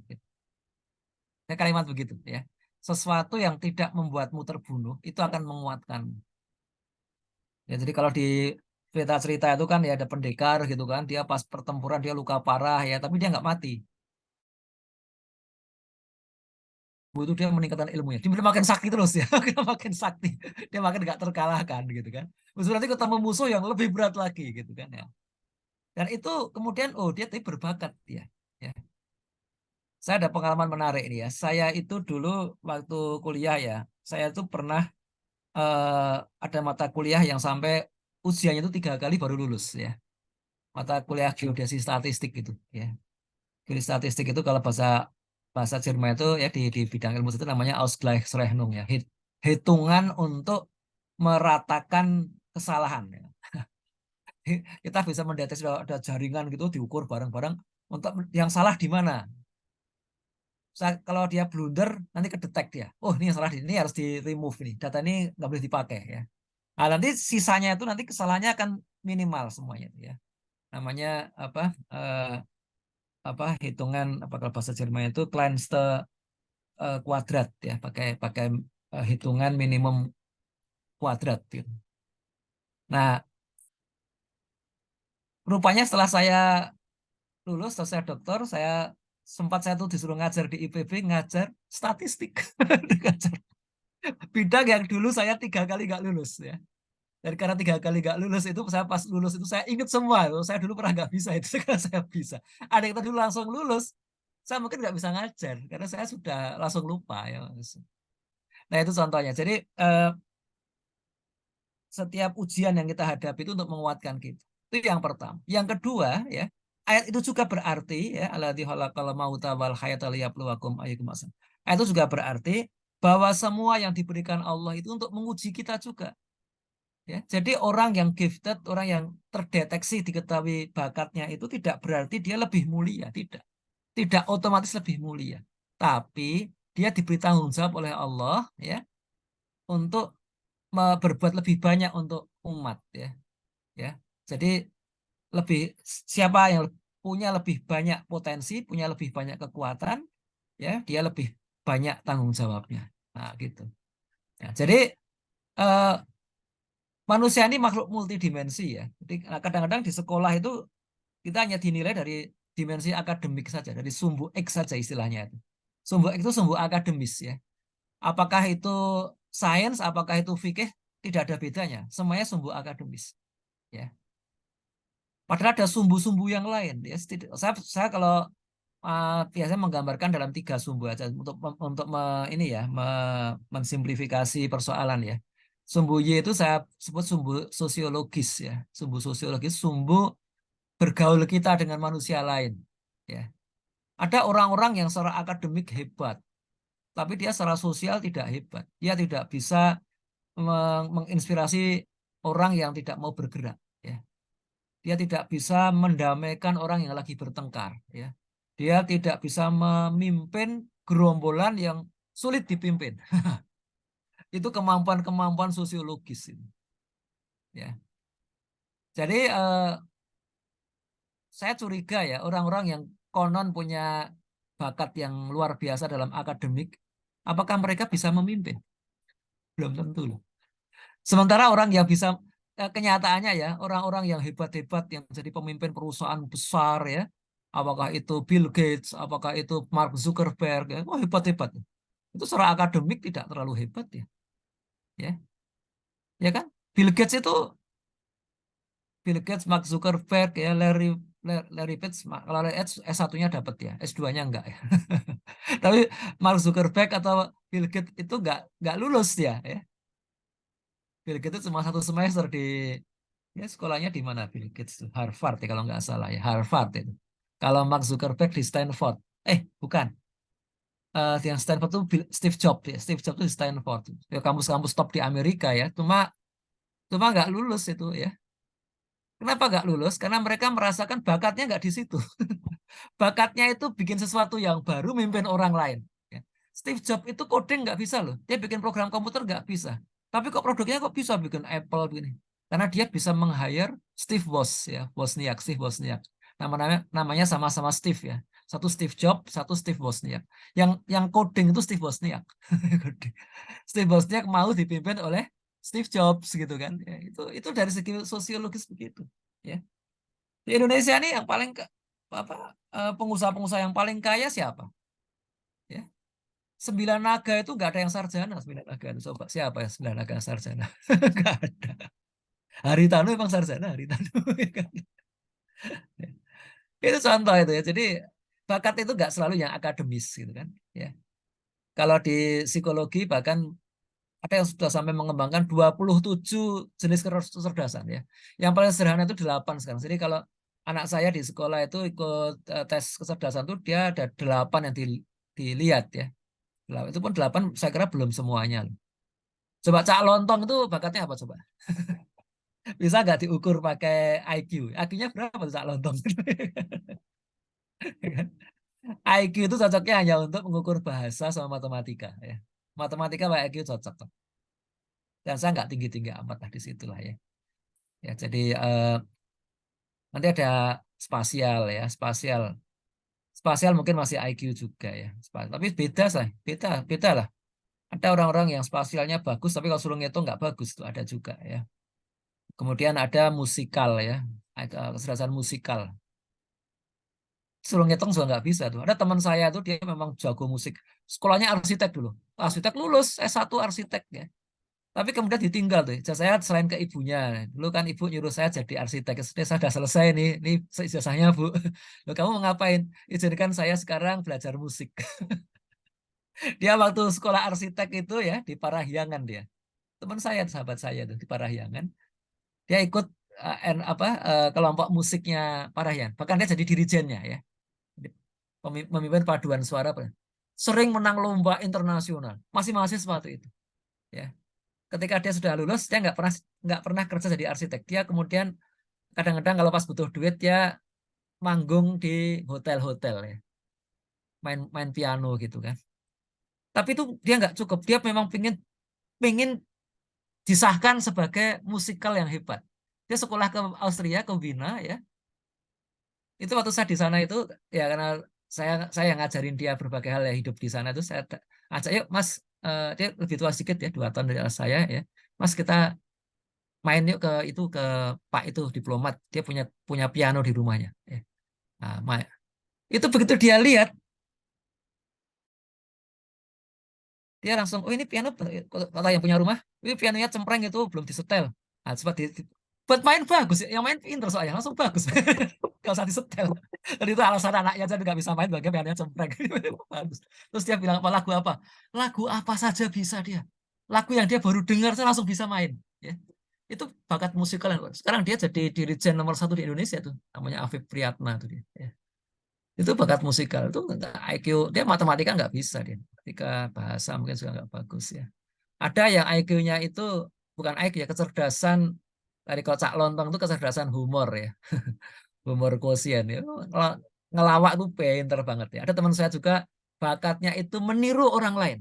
Ya, kalimat begitu ya. Sesuatu yang tidak membuatmu terbunuh itu akan menguatkanmu. Ya, jadi kalau di cerita-cerita itu kan ya ada pendekar gitu kan, dia pas pertempuran dia luka parah ya, tapi dia nggak mati. Itu dia meningkatkan ilmunya. Dia makin sakti terus ya, dia makin sakti, dia makin nggak terkalahkan gitu kan. Terus nanti ketemu musuh yang lebih berat lagi gitu kan ya. Dan itu kemudian oh dia tapi berbakat dia. Ya. Saya ada pengalaman menarik ini ya. Saya itu dulu waktu kuliah ya, saya itu pernah ada mata kuliah yang sampai ujiannya itu 3 kali baru lulus ya. Mata kuliah geodesi statistik gitu ya. Geodesi statistik itu kalau bahasa bahasa Jerman itu ya di bidang ilmu itu namanya Ausgleichsrechnung ya. Hitungan untuk meratakan kesalahan ya. Kita bisa mendeteksi ada jaringan gitu diukur bareng-bareng untuk yang salah di mana. Kalau dia blunder nanti kedetek dia. Oh ini yang salah ini harus di remove ini. Data ini nggak boleh dipakai ya. Nah, nanti sisanya itu nanti kesalahannya akan minimal semuanya ya. Namanya apa? Apa hitungan apa kalau bahasa Jerman itu kleinste kuadrat ya. Pakai pakai hitungan minimum kuadrat gitu. Nah, rupanya setelah saya lulus selesai dokter, saya tuh disuruh ngajar di IPB, ngajar statistik. Ngajar bidang yang dulu saya 3 kali nggak lulus ya. Dan karena 3 kali nggak lulus itu, saya pas lulus itu saya ingat semua. Saya dulu pernah nggak bisa itu, sekarang saya bisa. Ada yang dulu langsung lulus, saya mungkin nggak bisa ngajar karena saya sudah langsung lupa ya. Nah itu contohnya. Jadi setiap ujian yang kita hadapi itu untuk menguatkan kita. Itu yang pertama. Yang kedua ya, ayat itu juga berarti ya alladzi khalaqal mauta wal hayata liyabluwakum ayyukum ahsanu. Ayat itu juga berarti bahwa semua yang diberikan Allah itu untuk menguji kita juga. Ya, jadi orang yang gifted, orang yang terdeteksi diketahui bakatnya itu tidak berarti dia lebih mulia, tidak. Tidak otomatis lebih mulia. Tapi dia diberi tanggung jawab oleh Allah ya untuk berbuat lebih banyak untuk umat ya. Ya. Jadi siapa yang punya lebih banyak potensi, punya lebih banyak kekuatan, ya, dia lebih banyak tanggung jawabnya. Nah, gitu. Ya, jadi eh, manusia ini makhluk multidimensi ya. Jadi kadang-kadang di sekolah itu kita hanya dinilai dari dimensi akademik saja, dari sumbu X saja istilahnya itu. Sumbu X itu sumbu akademis ya. Apakah itu sains, apakah itu fikih, tidak ada bedanya. Semuanya sumbu akademis. Ya. Padahal ada sumbu-sumbu yang lain. Ya. Saya kalau biasanya menggambarkan dalam 3 sumbu aja untuk ini ya mensimplifikasi persoalan ya. Sumbu Y itu saya sebut sumbu sosiologis ya. Sumbu sosiologis, sumbu bergaul kita dengan manusia lain. Ya. Ada orang-orang yang secara akademik hebat, tapi dia secara sosial tidak hebat. Dia tidak bisa menginspirasi orang yang tidak mau bergerak. Ya. Dia tidak bisa mendamaikan orang yang lagi bertengkar. Ya. Dia tidak bisa memimpin gerombolan yang sulit dipimpin. Itu kemampuan-kemampuan sosiologis. Ya. Jadi saya curiga ya orang-orang yang konon punya bakat yang luar biasa dalam akademik, apakah mereka bisa memimpin? Belum tentu loh. Sementara orang yang bisa kenyataannya ya orang-orang yang hebat-hebat yang jadi pemimpin perusahaan besar ya, apakah itu Bill Gates, apakah itu Mark Zuckerberg, ya, oh hebat-hebat. Itu secara akademik tidak terlalu hebat ya, ya kan? Bill Gates itu Bill Gates, Mark Zuckerberg ya, Larry Page, kalau Larry Page S1-nya dapat ya, S2-nya enggak ya. Tapi Mark Zuckerberg atau Bill Gates itu enggak lulus dia ya. Bill Gates itu cuma 1 semester di ya sekolahnya di mana Bill Gates itu? Harvard ya kalau nggak salah ya, Harvard itu. Kalau Mark Zuckerberg di Stanford. Bukan. Yang Stanford itu Steve Jobs ya. Steve Jobs itu di Stanford. Ya, kampus-kampus top di Amerika ya. Cuma nggak lulus itu ya. Kenapa nggak lulus? Karena mereka merasakan bakatnya nggak di situ. Bakatnya itu bikin sesuatu yang baru, mimpin orang lain. Ya. Steve Jobs itu coding nggak bisa loh. Dia bikin program komputer nggak bisa. Tapi kok produknya kok bisa bikin Apple begini? Karena dia bisa meng-hire Steve Steve Wozniak. Namanya sama-sama Steve ya. Satu Steve Jobs, satu Steve Wozniak. Yang coding itu Steve Wozniak. Steve Wozniak mau dipimpin oleh Steve Jobs gitu kan. Ya, itu dari segi sosiologis begitu. Ya. Di Indonesia ini yang paling pengusaha-pengusaha yang paling kaya siapa? Ya. 9 naga itu nggak ada yang sarjana. 9 naga itu coba siapa yang 9 naga yang sarjana? Nggak ada. Haritanu emang sarjana Haritanu. Itu contoh itu ya. Jadi bakat itu nggak selalu yang akademis gitu kan. Ya. Kalau di psikologi bahkan ada yang sudah sampai mengembangkan 27 jenis kecerdasan ya. Yang paling sederhana itu 8 sekarang. Jadi kalau anak saya di sekolah itu ikut tes kecerdasan itu dia ada 8 yang dilihat ya. Itu pun 8 saya kira belum semuanya. Coba Cak Lontong itu bakatnya apa coba? Bisa nggak diukur pakai IQ? IQ-nya berapa tuh Cak Lontong? IQ itu cocoknya hanya untuk mengukur bahasa sama matematika ya. Matematika pakai IQ cocok. Dan saya nggak tinggi-tinggi amat lah di situ lah ya. Ya, jadi nanti ada spasial ya, spasial. Spasial mungkin masih IQ juga ya. Tapi beda sih, beda lah. Ada orang-orang yang spasialnya bagus, tapi kalau suruh ngitung nggak bagus itu ada juga ya. Kemudian ada musikal ya, kecerdasan musikal. Suruh ngitung juga nggak bisa tuh. Ada teman saya tuh dia memang jago musik. Sekolahnya arsitek dulu. Arsitek lulus S1 arsitek ya. Tapi kemudian ditinggal tuh. Saya selain ke ibunya. Dulu kan ibu nyuruh saya jadi arsitek. Saya sudah selesai nih. Ini ijazahnya Bu. Loh, kamu mau ngapain? Izinkan saya sekarang belajar musik. Dia waktu sekolah arsitek itu ya di Parahyangan dia. Teman saya, sahabat saya tuh di Parahyangan. Dia ikut kelompok musiknya Parahyangan. Bahkan dia jadi dirijennya ya. Memimpin paduan suara. Sering menang lomba internasional. Masih mahasiswa waktu itu. Ya. Ketika dia sudah lulus, dia nggak pernah kerja jadi arsitek. Dia kemudian kadang-kadang kalau pas butuh duit dia manggung di hotel-hotel ya, main piano gitu kan. Tapi itu dia nggak cukup. Dia memang pingin disahkan sebagai musikal yang hebat. Dia sekolah ke Austria, ke Wina ya. Itu waktu saya di sana itu ya karena saya ngajarin dia berbagai hal ya hidup di sana itu saya ajak yuk Mas, dia lebih tua sedikit ya 2 tahun dari saya ya. Mas kita main yuk ke Pak itu diplomat, dia punya piano di rumahnya ya. Nah, itu begitu dia lihat dia langsung, oh ini piano, kata yang punya rumah ini pianonya cempreng itu belum disetel. Nah, buat main bagus, yang main pinter soalnya langsung bagus. Gak usah disetel. Dan itu alasan anaknya jadi nggak bisa main bagaimana pianonya cempreng. Bagus. Terus dia bilang apa lagu apa saja bisa dia, lagu yang dia baru dengar saya langsung bisa main ya. Itu bakat musikal. Sekarang dia jadi dirijen nomor 1 di Indonesia tuh, namanya Afif Priyatna tuh dia. Ya. Itu bakat musikal. Itu IQ dia matematika nggak bisa dia. Ketika bahasa mungkin juga nggak bagus ya. Ada yang IQ-nya itu bukan IQ ya, kecerdasan dari kocak lontong itu kecerdasan humor ya. Humor quotient ya. Ngelawak tuh pinter banget ya. Ada teman saya juga bakatnya itu meniru orang lain,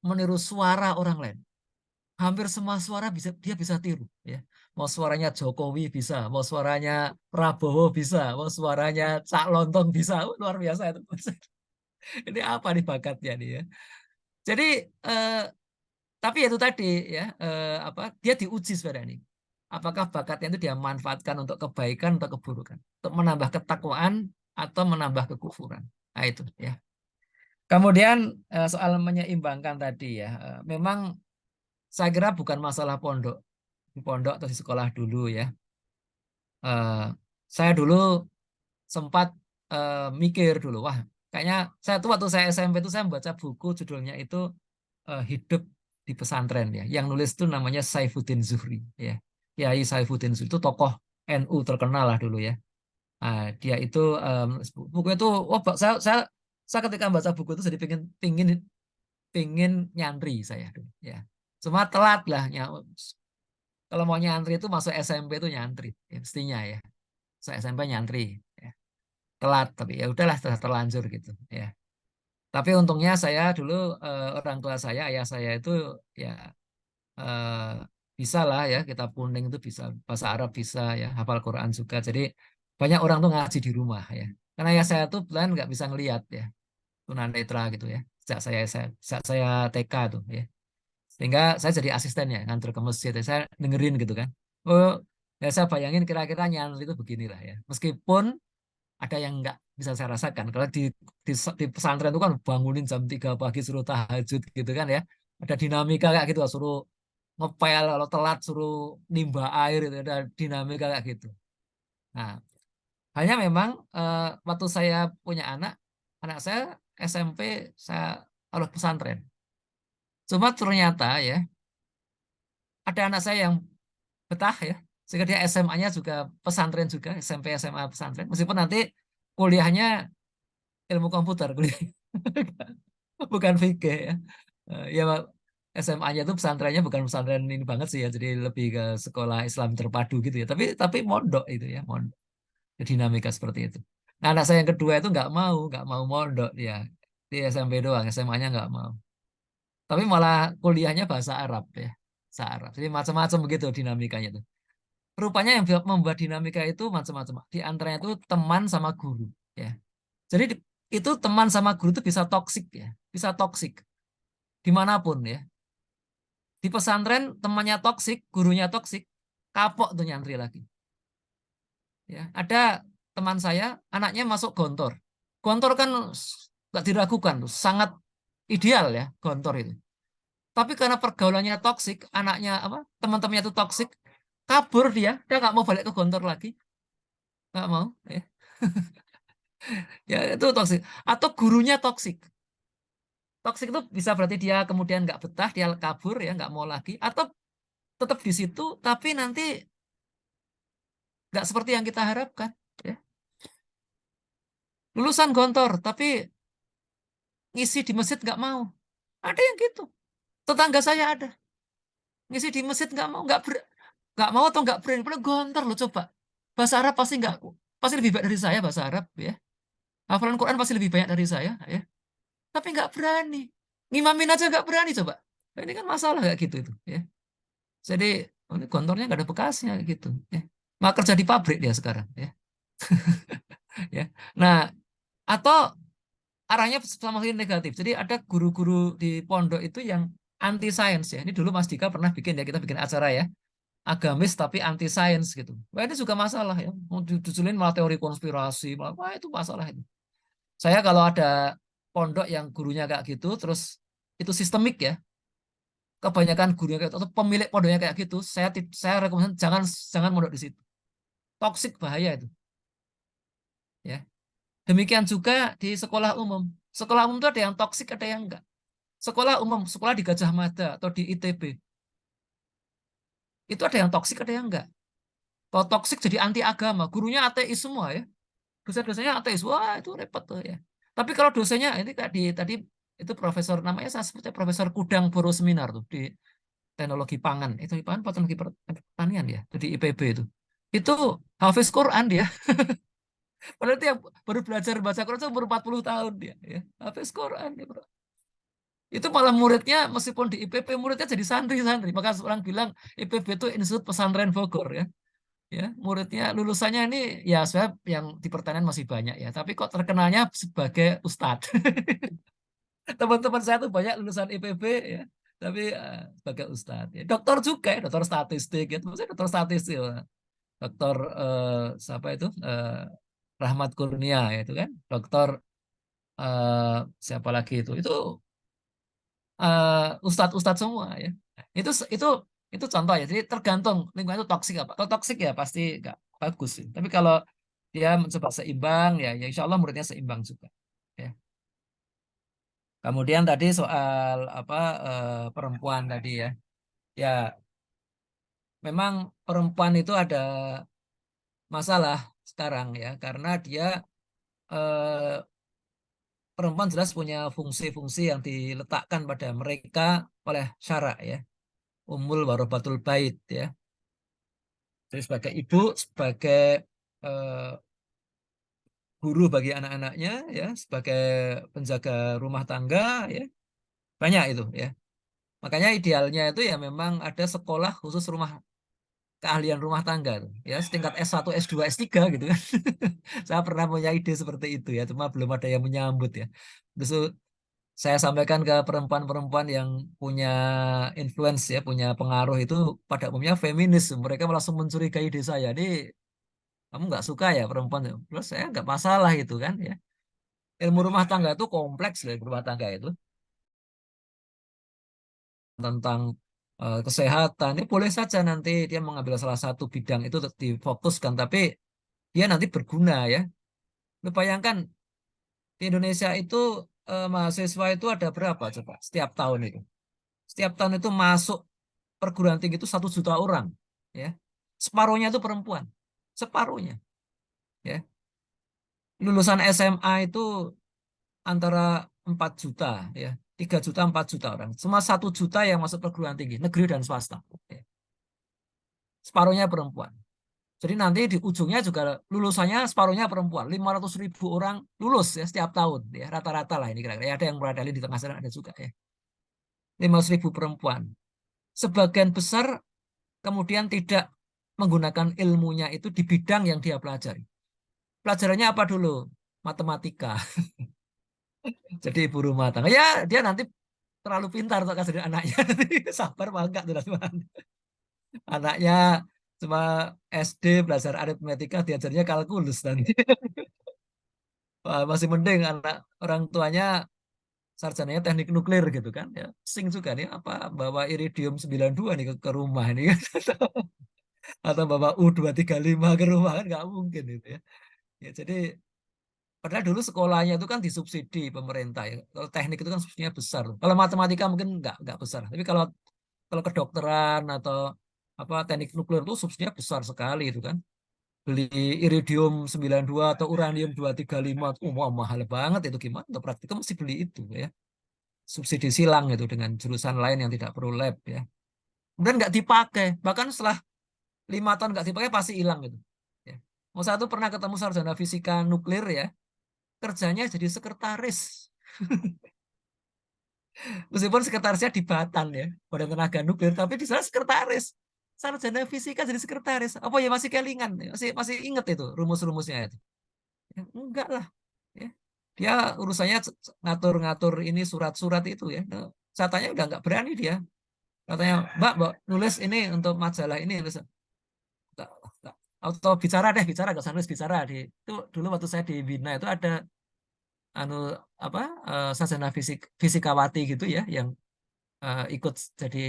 meniru suara orang lain. Hampir semua suara dia bisa tiru ya. Mau suaranya Jokowi bisa, mau suaranya Prabowo bisa, mau suaranya Cak Lontong bisa. Luar biasa itu. Ini apa nih bakatnya nih ya. Jadi tapi itu tadi ya dia diuji sebenarnya ini. Apakah bakatnya itu dia manfaatkan untuk kebaikan atau keburukan, untuk menambah ketakwaan atau menambah kekufuran. Nah itu ya. Kemudian soal menyeimbangkan tadi ya, memang saya kira bukan masalah di pondok atau di sekolah dulu ya. Saya dulu sempat mikir dulu, wah kayaknya waktu saya SMP itu saya membaca buku judulnya itu Hidup di Pesantren ya. Yang nulis itu namanya Saifuddin Zuhri ya. Kiai Saifuddin Zuhri itu tokoh NU terkenal lah dulu ya. Nah, dia itu buku itu, saya ketika membaca buku itu jadi pingin nyantri saya dulu ya. Cuma telat lah ya. Kalau mau nyantri itu masuk SMP itu nyantri ya, mestinya ya. Saya SMP nyantri ya. Telat tapi ya udahlah sudah terlanjur gitu ya. Tapi untungnya saya dulu orang tua saya, ayah saya itu ya eh, bisa lah ya, kitab kuning itu bisa, bahasa Arab bisa ya, hafal Quran juga. Jadi banyak orang tuh ngaji di rumah ya. Karena ya saya tuh pelan nggak bisa ngelihat ya, tunanetra gitu ya. Sejak saya TK tuh ya. Sehingga saya jadi asistennya, nganter ke masjid. Saya dengerin gitu kan. Oh, ya saya bayangin kira-kira nyantri itu beginilah ya. Meskipun ada yang nggak bisa saya rasakan. Kalau di pesantren itu kan bangunin jam 3 pagi suruh tahajud gitu kan ya. Ada dinamika kayak gitu, suruh ngepel kalau telat suruh nimba air itu ada dinamika kayak gitu. Nah, hanya memang waktu saya punya anak saya SMP saya harus pesantren. Cuma ternyata ya ada anak saya yang betah ya, sehingga dia SMA-nya juga pesantren juga, SMP SMA pesantren, meskipun nanti kuliahnya ilmu komputer, kuliah bukan fikih ya. Ya SMA-nya itu pesantrennya bukan pesantren ini banget sih ya, jadi lebih ke sekolah Islam terpadu gitu ya. Tapi mondok itu ya, mondok. Dinamika seperti itu. Nah, anak saya yang kedua itu nggak mau mondok dia. Di SMP doang, SMA-nya nggak mau. Tapi malah kuliahnya bahasa Arab ya, bahasa Arab. Jadi macam-macam begitu dinamikanya itu. Rupanya yang membuat dinamika itu macam-macam. Di antaranya itu teman sama guru ya. Jadi itu teman sama guru itu bisa toksik ya, bisa toksik dimanapun ya. Di pesantren temannya toksik, gurunya toksik, kapok tuh nyantri lagi. Ya, ada teman saya anaknya masuk Gontor. Gontor kan nggak diragukan tuh, sangat ideal ya Gontor itu. Tapi karena pergaulannya toksik, anaknya apa? Teman-temannya itu toksik, kabur dia nggak mau balik ke Gontor lagi, nggak mau. Ya, ya itu toksik. Atau gurunya toksik. Toksik itu bisa berarti dia kemudian nggak betah, dia kabur ya, nggak mau lagi. Atau tetap di situ, tapi nanti nggak seperti yang kita harapkan. Ya. Lulusan Gontor, tapi ngisi di masjid nggak mau. Ada yang gitu. Tetangga saya ada. Ngisi di masjid nggak mau, nggak mau atau nggak berani. Padahal Gontor loh coba. Bahasa Arab pasti nggak, pasti lebih baik dari saya bahasa Arab ya. Hafalan Quran pasti lebih banyak dari saya ya. Tapi nggak berani. Ngimamin aja nggak berani coba. Nah, ini kan masalah kayak gitu itu ya. Jadi ini Gontornya nggak ada bekasnya gitu ya. Nggak kerja di pabrik dia sekarang ya. Ya. Nah, atau arahnya sama sekali negatif. Jadi ada guru-guru di pondok itu yang anti sains ya. Ini dulu Mas Dika pernah bikin ya, kita bikin acara ya. Agamis tapi anti sains gitu. Wah, ini juga masalah ya. Mau disusulin malah teori konspirasi, malah, wah itu masalah itu. Saya kalau ada pondok yang gurunya kayak gitu, terus itu sistemik ya. Kebanyakan gurunya kayak gitu, atau pemilik pondoknya kayak gitu, saya rekomendasi jangan jangan mondok di situ. Toksik bahaya itu. Ya. Demikian juga di sekolah umum. Sekolah umum itu ada yang toksik, ada yang enggak. Sekolah umum, sekolah di Gajah Mada atau di ITB, itu ada yang toksik, ada yang enggak. Kalau toksik jadi anti agama, gurunya ateis semua ya. Dosen-dosennya ateis, wah itu repot tuh ya. Tapi kalau dosennya, ini kayak di tadi itu profesor, namanya saya sebutnya Profesor Kudang Boro Seminar tuh, di teknologi pangan. Itu di pangan, teknologi pertanian ya, itu di IPB itu. Itu hafiz Quran dia. Padahal dia baru belajar baca Quran itu umur 40 tahun dia. Ya. Hafiz Quran dia, bro. Itu malah muridnya meskipun di IPB muridnya jadi santri-santri. Maka orang bilang IPB itu Institut Pesantren Bogor ya. Ya, muridnya lulusannya ini ya saya yang di pertanian masih banyak ya, tapi kok terkenalnya sebagai ustadz. Teman-teman saya tuh banyak lulusan IPB ya, tapi sebagai ustadz. Ya. Dokter juga ya, dokter statistik ya, maksudnya dokter statistik, ya. Dokter siapa itu Rahmat Kurnia ya, itu kan, dokter siapa lagi itu ustadz-ustadz semua ya. Itu itu itu contoh ya. Jadi tergantung lingkungan itu toksik apa. Kalau toksik ya pasti nggak bagus sih. Tapi kalau dia mencoba seimbang ya insya Allah muridnya seimbang juga. Ya. Kemudian tadi soal apa perempuan tadi ya. Ya memang perempuan itu ada masalah sekarang ya karena dia eh, perempuan jelas punya fungsi-fungsi yang diletakkan pada mereka oleh syara ya. Ummul warobatul bait ya. Jadi sebagai ibu, sebagai eh, guru bagi anak-anaknya, ya, sebagai penjaga rumah tangga, ya, banyak itu, ya. Makanya idealnya itu ya memang ada sekolah khusus keahlian rumah tangga, tuh, ya, setingkat S1, S2, S3 gitu kan. Saya pernah punya ide seperti itu ya, cuma belum ada yang menyambut ya. Terus saya sampaikan ke perempuan-perempuan yang punya influence ya, punya pengaruh itu pada umumnya feminis, mereka langsung mencurigai ide saya. Ini kamu nggak suka ya perempuan? Terus saya nggak masalah itu kan ya. Ilmu rumah tangga itu kompleks loh, ilmu rumah tangga itu tentang kesehatan. Ini boleh saja nanti dia mengambil salah satu bidang itu difokuskan, tapi dia nanti berguna ya. Lu bayangkan di Indonesia itu mahasiswa itu ada berapa coba setiap tahun itu? Setiap tahun itu masuk perguruan tinggi itu 1 juta orang, ya. Separuhnya itu perempuan, separuhnya, ya. Lulusan SMA itu antara 4 juta, ya, 3 juta 4 juta orang. Cuma 1 juta yang masuk perguruan tinggi, negeri dan swasta. Ya. Separuhnya perempuan. Jadi nanti di ujungnya juga lulusannya separuhnya perempuan. 500.000 orang lulus ya setiap tahun, ya rata-rata lah ini kira-kira. Ada yang berada di tengah sana ada juga ya. 500.000 perempuan. Sebagian besar kemudian tidak menggunakan ilmunya itu di bidang yang dia pelajari. Pelajarannya apa dulu? Matematika. Jadi ibu rumah tangga. Ya dia nanti terlalu pintar untuk kasih anaknya. Sabar apa enggak tuh teman. Anaknya cuma SD belajar aritmetika diajarnya kalkulus nanti. Wah, masih mending anak orang tuanya sarjananya teknik nuklir gitu kan. Ya, sing juga nih apa bawa iridium 92 nih ke rumah nih kan. Atau bawa U235 ke rumah kan nggak mungkin itu ya. Ya jadi padahal dulu sekolahnya itu kan disubsidi pemerintah ya. Kalau teknik itu kan subsidinya besar. Kalau matematika mungkin nggak besar. Tapi kalau kalau kedokteran atau apa teknik nuklir itu subsidinya besar sekali itu kan. Beli iridium 92 atau uranium 235 itu wah, mahal banget itu gimana untuk praktikum mesti beli itu ya. Subsidi silang itu dengan jurusan lain yang tidak perlu lab ya. Kemudian nggak dipakai. Bahkan setelah 5 tahun nggak dipakai pasti hilang gitu. Ya. Saya tuh pernah ketemu sarjana fisika nuklir ya. Kerjanya jadi sekretaris. Meskipun sekretarisnya di Batan ya, Badan Tenaga Nuklir, tapi di sana sekretaris. Sarjana fisika jadi sekretaris. Apa ya masih kelingan, masih inget itu rumus-rumusnya itu. Ya, enggak lah. Ya. Dia urusannya ngatur-ngatur ini surat-surat itu ya. Nah, saya tanya udah nggak berani dia. Katanya, Mbak, nulis ini untuk majalah ini. Atau bicara deh, bicara, nggak usah nulis bicara. Itu dulu waktu saya di Bina itu ada anu apa sarjana fisikawati gitu ya yang ikut jadi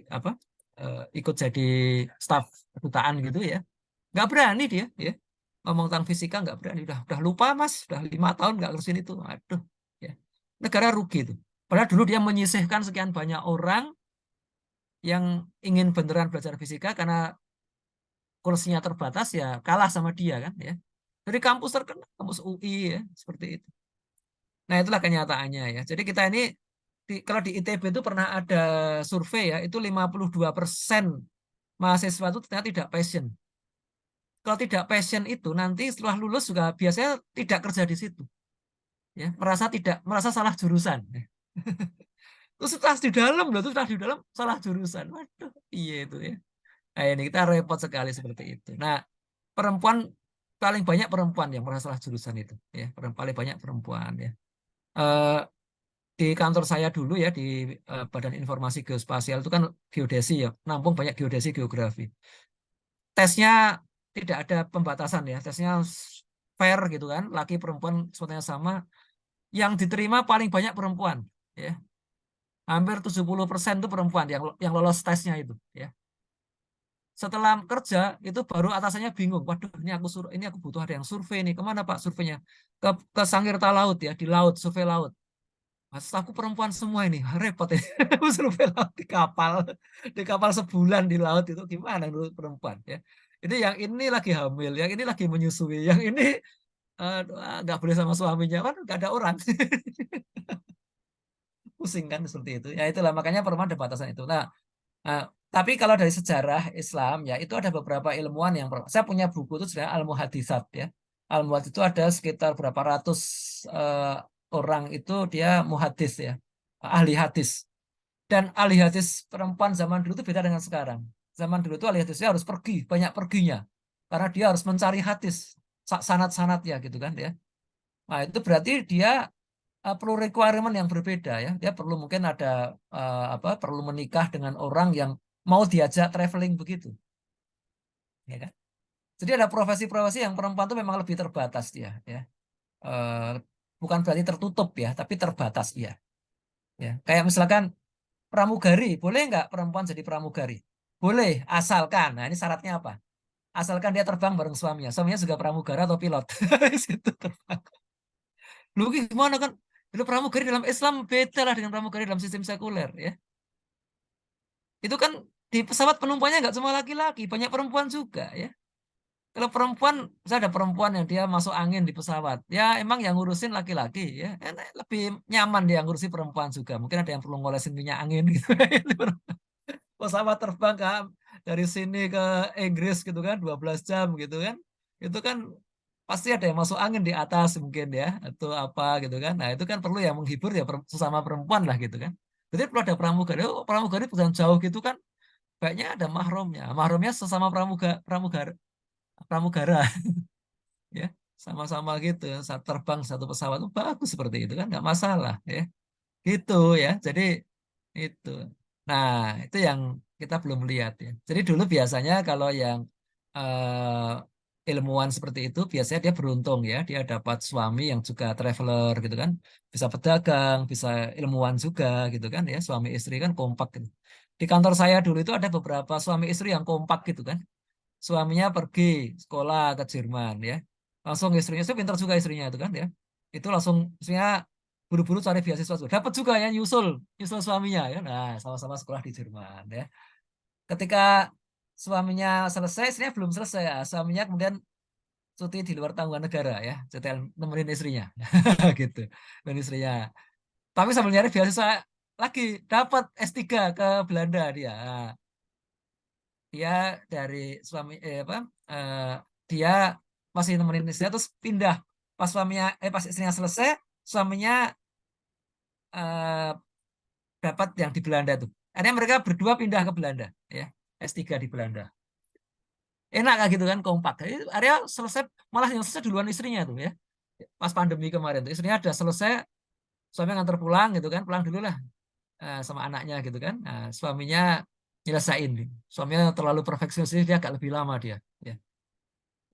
apa ikut jadi staf kedutaan gitu ya nggak berani dia ya ngomong tentang fisika nggak berani udah lupa mas udah 5 tahun nggak ngurusin itu aduh ya negara rugi itu padahal dulu dia menyisihkan sekian banyak orang yang ingin beneran belajar fisika karena kursinya terbatas ya kalah sama dia kan ya dari kampus terkenal kampus UI ya seperti itu. Nah, itulah kenyataannya ya. Jadi kita ini kalau di ITB itu pernah ada survei ya, itu 52% mahasiswa itu ternyata tidak passion. Kalau tidak passion itu nanti setelah lulus juga biasanya tidak kerja di situ. Ya, merasa salah jurusan. Terus setelah di dalam loh, setelah di dalam salah jurusan. Waduh, iya itu ya. Nah, ini kita repot sekali seperti itu. Nah, perempuan paling banyak perempuan yang merasa salah jurusan itu ya, paling banyak perempuan ya. Eh, di kantor saya dulu ya di Badan Informasi Geospasial itu kan geodesi ya, nampung banyak geodesi geografi. Tesnya tidak ada pembatasan ya, tesnya fair gitu kan, laki perempuan semuanya sama. Yang diterima paling banyak perempuan ya. Hampir 70% itu perempuan yang lolos tesnya itu ya. Setelah kerja itu baru atasannya bingung. Waduh, ini aku butuh ada yang survei nih. Kemana Pak surveinya? Ke Sangirta Laut ya, di laut, survei laut. Mas aku perempuan semua ini repot ya. Survei laut di kapal sebulan di laut itu gimana menurut perempuan ya. Ini yang ini lagi hamil, yang ini lagi menyusui, yang ini nggak boleh sama suaminya kan nggak ada orang. Pusing kan seperti itu. Ya itulah makanya perempuan ada batasan itu. Nah, tapi kalau dari sejarah Islam ya itu ada beberapa ilmuwan yang saya punya buku itu sebenarnya Al-Muhaditsat ya. Al-Muhadits itu ada sekitar berapa ratus eh, orang itu dia muhadis ya, ahli hadis. Dan ahli hadis perempuan zaman dulu itu beda dengan sekarang. Zaman dulu itu ahli hadisnya harus pergi, banyak perginya. Karena dia harus mencari hadis, sanad-sanad ya gitu kan ya. Nah, itu berarti dia perlu requirement yang berbeda ya. Dia perlu mungkin ada perlu menikah dengan orang yang mau diajak traveling begitu. Ya kan? Jadi ada profesi-profesi yang perempuan itu memang lebih terbatas dia ya. Eh, bukan berarti tertutup ya, tapi terbatas ya. Ya, kayak misalkan pramugari, boleh nggak perempuan jadi pramugari? Boleh, asalkan. Nah, ini syaratnya apa? Asalkan dia terbang bareng suaminya. Suaminya juga pramugara atau pilot. Situ terbang. Lu gimana kan? Itu pramugari dalam Islam beda lah dengan pramugari dalam sistem sekuler ya. Itu kan di pesawat penumpangnya nggak cuma laki-laki, banyak perempuan juga ya. Kalau perempuan, misalnya ada perempuan yang dia masuk angin di pesawat, ya emang yang ngurusin laki-laki ya, lebih nyaman dia ngurusi perempuan juga. Mungkin ada yang perlu ngolesin minyak angin gitu. Pesawat terbang kan dari sini ke Inggris gitu kan 12 jam gitu kan. Itu kan pasti ada yang masuk angin di atas mungkin ya atau apa gitu kan. Nah, itu kan perlu yang menghibur ya sesama perempuan lah gitu kan. Jadi perlu ada pramugari. Oh, pramugari pesan jauh gitu kan. Kayaknya ada mahromnya. Mahromnya sesama pramugara ya. Sama-sama gitu saat terbang satu pesawat itu bagus seperti itu kan nggak masalah ya. Gitu ya. Jadi itu. Nah, itu yang kita belum lihat ya. Jadi dulu biasanya kalau yang ilmuwan seperti itu biasanya dia beruntung ya, dia dapat suami yang juga traveler gitu kan, bisa pedagang, bisa ilmuwan juga gitu kan ya, suami istri kan kompak gitu. Di kantor saya dulu itu ada beberapa suami istri yang kompak gitu kan. Suaminya pergi sekolah ke Jerman ya. Langsung istrinya itu pintar juga istrinya itu kan ya. Itu langsung istrinya buru-buru cari beasiswa juga. Dapat juga ya nyusul, nyusul suaminya ya. Nah, sama-sama sekolah di Jerman ya. Ketika suaminya selesai, istrinya belum selesai ya. Suaminya kemudian cuti di luar tanggungan negara ya. Setel nemenin istrinya. gitu. Dan istrinya. Tapi sambil nyari beasiswa lagi dapat S3 ke Belanda dia. Nah, dia dari suami apa eh, dia masih nemenin istrinya terus pindah pas suaminya pas istrinya selesai suaminya eh, dapat yang di Belanda tuh akhirnya mereka berdua pindah ke Belanda ya S3 di Belanda enak kan gitu kan kompak jadi akhirnya selesai malah yang selesai duluan istrinya tuh ya pas pandemi kemarin tuh istrinya udah selesai suami nganter pulang gitu kan pulang dulu lah sama anaknya gitu kan nah, suaminya nyelesain suaminya terlalu perfeksionis dia agak lebih lama dia ya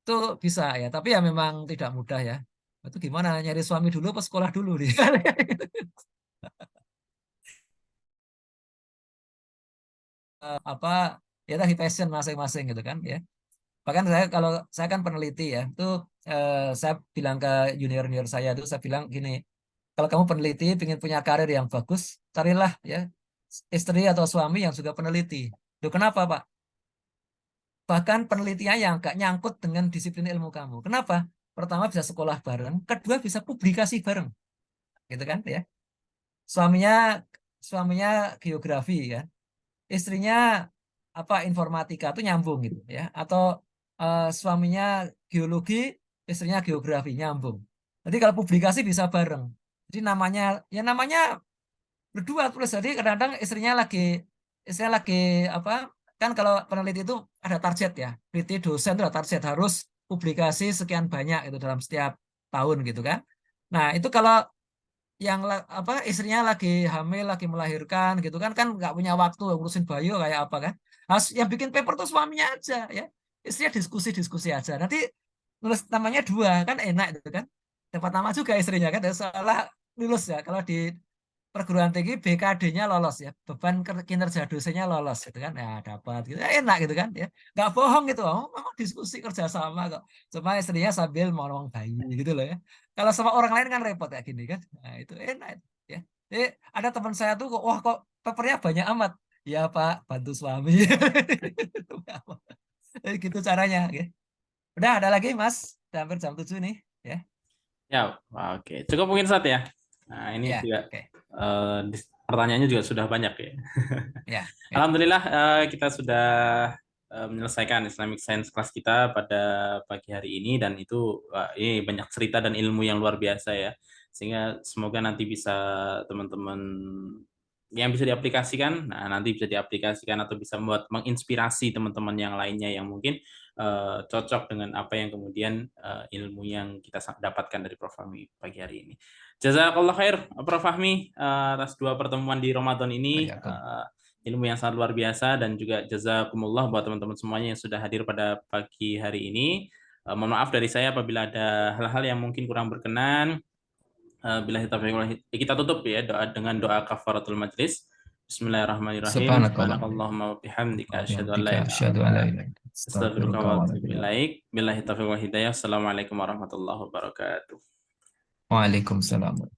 itu bisa ya tapi ya memang tidak mudah ya itu gimana nyari suami dulu apa sekolah dulu nih apa ya tadi passion masing-masing gitu kan ya bahkan saya kalau saya kan peneliti ya itu saya bilang ke junior-junior saya itu saya bilang gini kalau kamu peneliti ingin punya karir yang bagus carilah ya istri atau suami yang juga peneliti. Loh, kenapa Pak? Bahkan penelitian yang gak nyangkut dengan disiplin ilmu kamu. Kenapa? Pertama bisa sekolah bareng, kedua bisa publikasi bareng, gitu kan ya. Suaminya suaminya geografi ya, istrinya apa informatika tuh nyambung gitu ya. Atau suaminya geologi, istrinya geografi nyambung. Jadi kalau publikasi bisa bareng. Jadi namanya berdua tulis. Jadi kadang-kadang istrinya lagi apa kan kalau peneliti itu ada target ya peneliti dosen itu ada target harus publikasi sekian banyak itu dalam setiap tahun gitu kan nah itu kalau yang apa istrinya lagi hamil lagi melahirkan gitu kan kan nggak punya waktu ngurusin bayi kayak apa kan harus yang bikin paper tuh suaminya aja ya istrinya diskusi-diskusi aja nanti nulis namanya dua kan enak gitu kan dapat nama juga istrinya kan seolah lulus ya kalau di perguruan tinggi BKD-nya lolos ya beban kinerja dosennya lolos gitu kan ya dapat gitu enak gitu kan ya nggak bohong gitu oh memang diskusi kerjasama kok cuma istrinya sambil ngomong bayi gitu loh ya kalau sama orang lain kan repot kayak gini kan nah itu enak ya jadi ada teman saya tuh kok wah kok papernya banyak amat ya Pak bantu suami jadi gitu caranya ya. Udah ada lagi Mas udah hampir jam 7 nih ya Ya, oke. Cukup mungkin saat ya. Nah, ini ya juga oke pertanyaannya juga sudah banyak ya. ya ya. Alhamdulillah kita sudah menyelesaikan Islamic Science kelas kita pada pagi hari ini dan itu ini banyak cerita dan ilmu yang luar biasa ya. Sehingga semoga nanti bisa teman-teman yang bisa diaplikasikan, nah nanti bisa diaplikasikan atau bisa membuat menginspirasi teman-teman yang lainnya yang mungkin cocok dengan apa yang kemudian ilmu yang kita dapatkan dari Prof. Fahmi pagi hari ini. Jazakallah khair Prof. Fahmi atas 2 pertemuan di Ramadan ini. Ilmu yang sangat luar biasa dan juga jazakumullah buat teman-teman semuanya yang sudah hadir pada pagi hari ini. Mohon maaf dari saya apabila ada hal-hal yang mungkin kurang berkenan. Billahi taufiq kita tutup ya dengan doa kafaratul majlis. Bismillahirrahmanirrahim. Subhanakallahumma wa bihamdika asyhadu an la ilaha illa anta astaghfiruka wa atubu ilaik. Billahi taufiq wal hidayah. Assalamualaikum warahmatullahi wabarakatuh. Waalaikumsalam.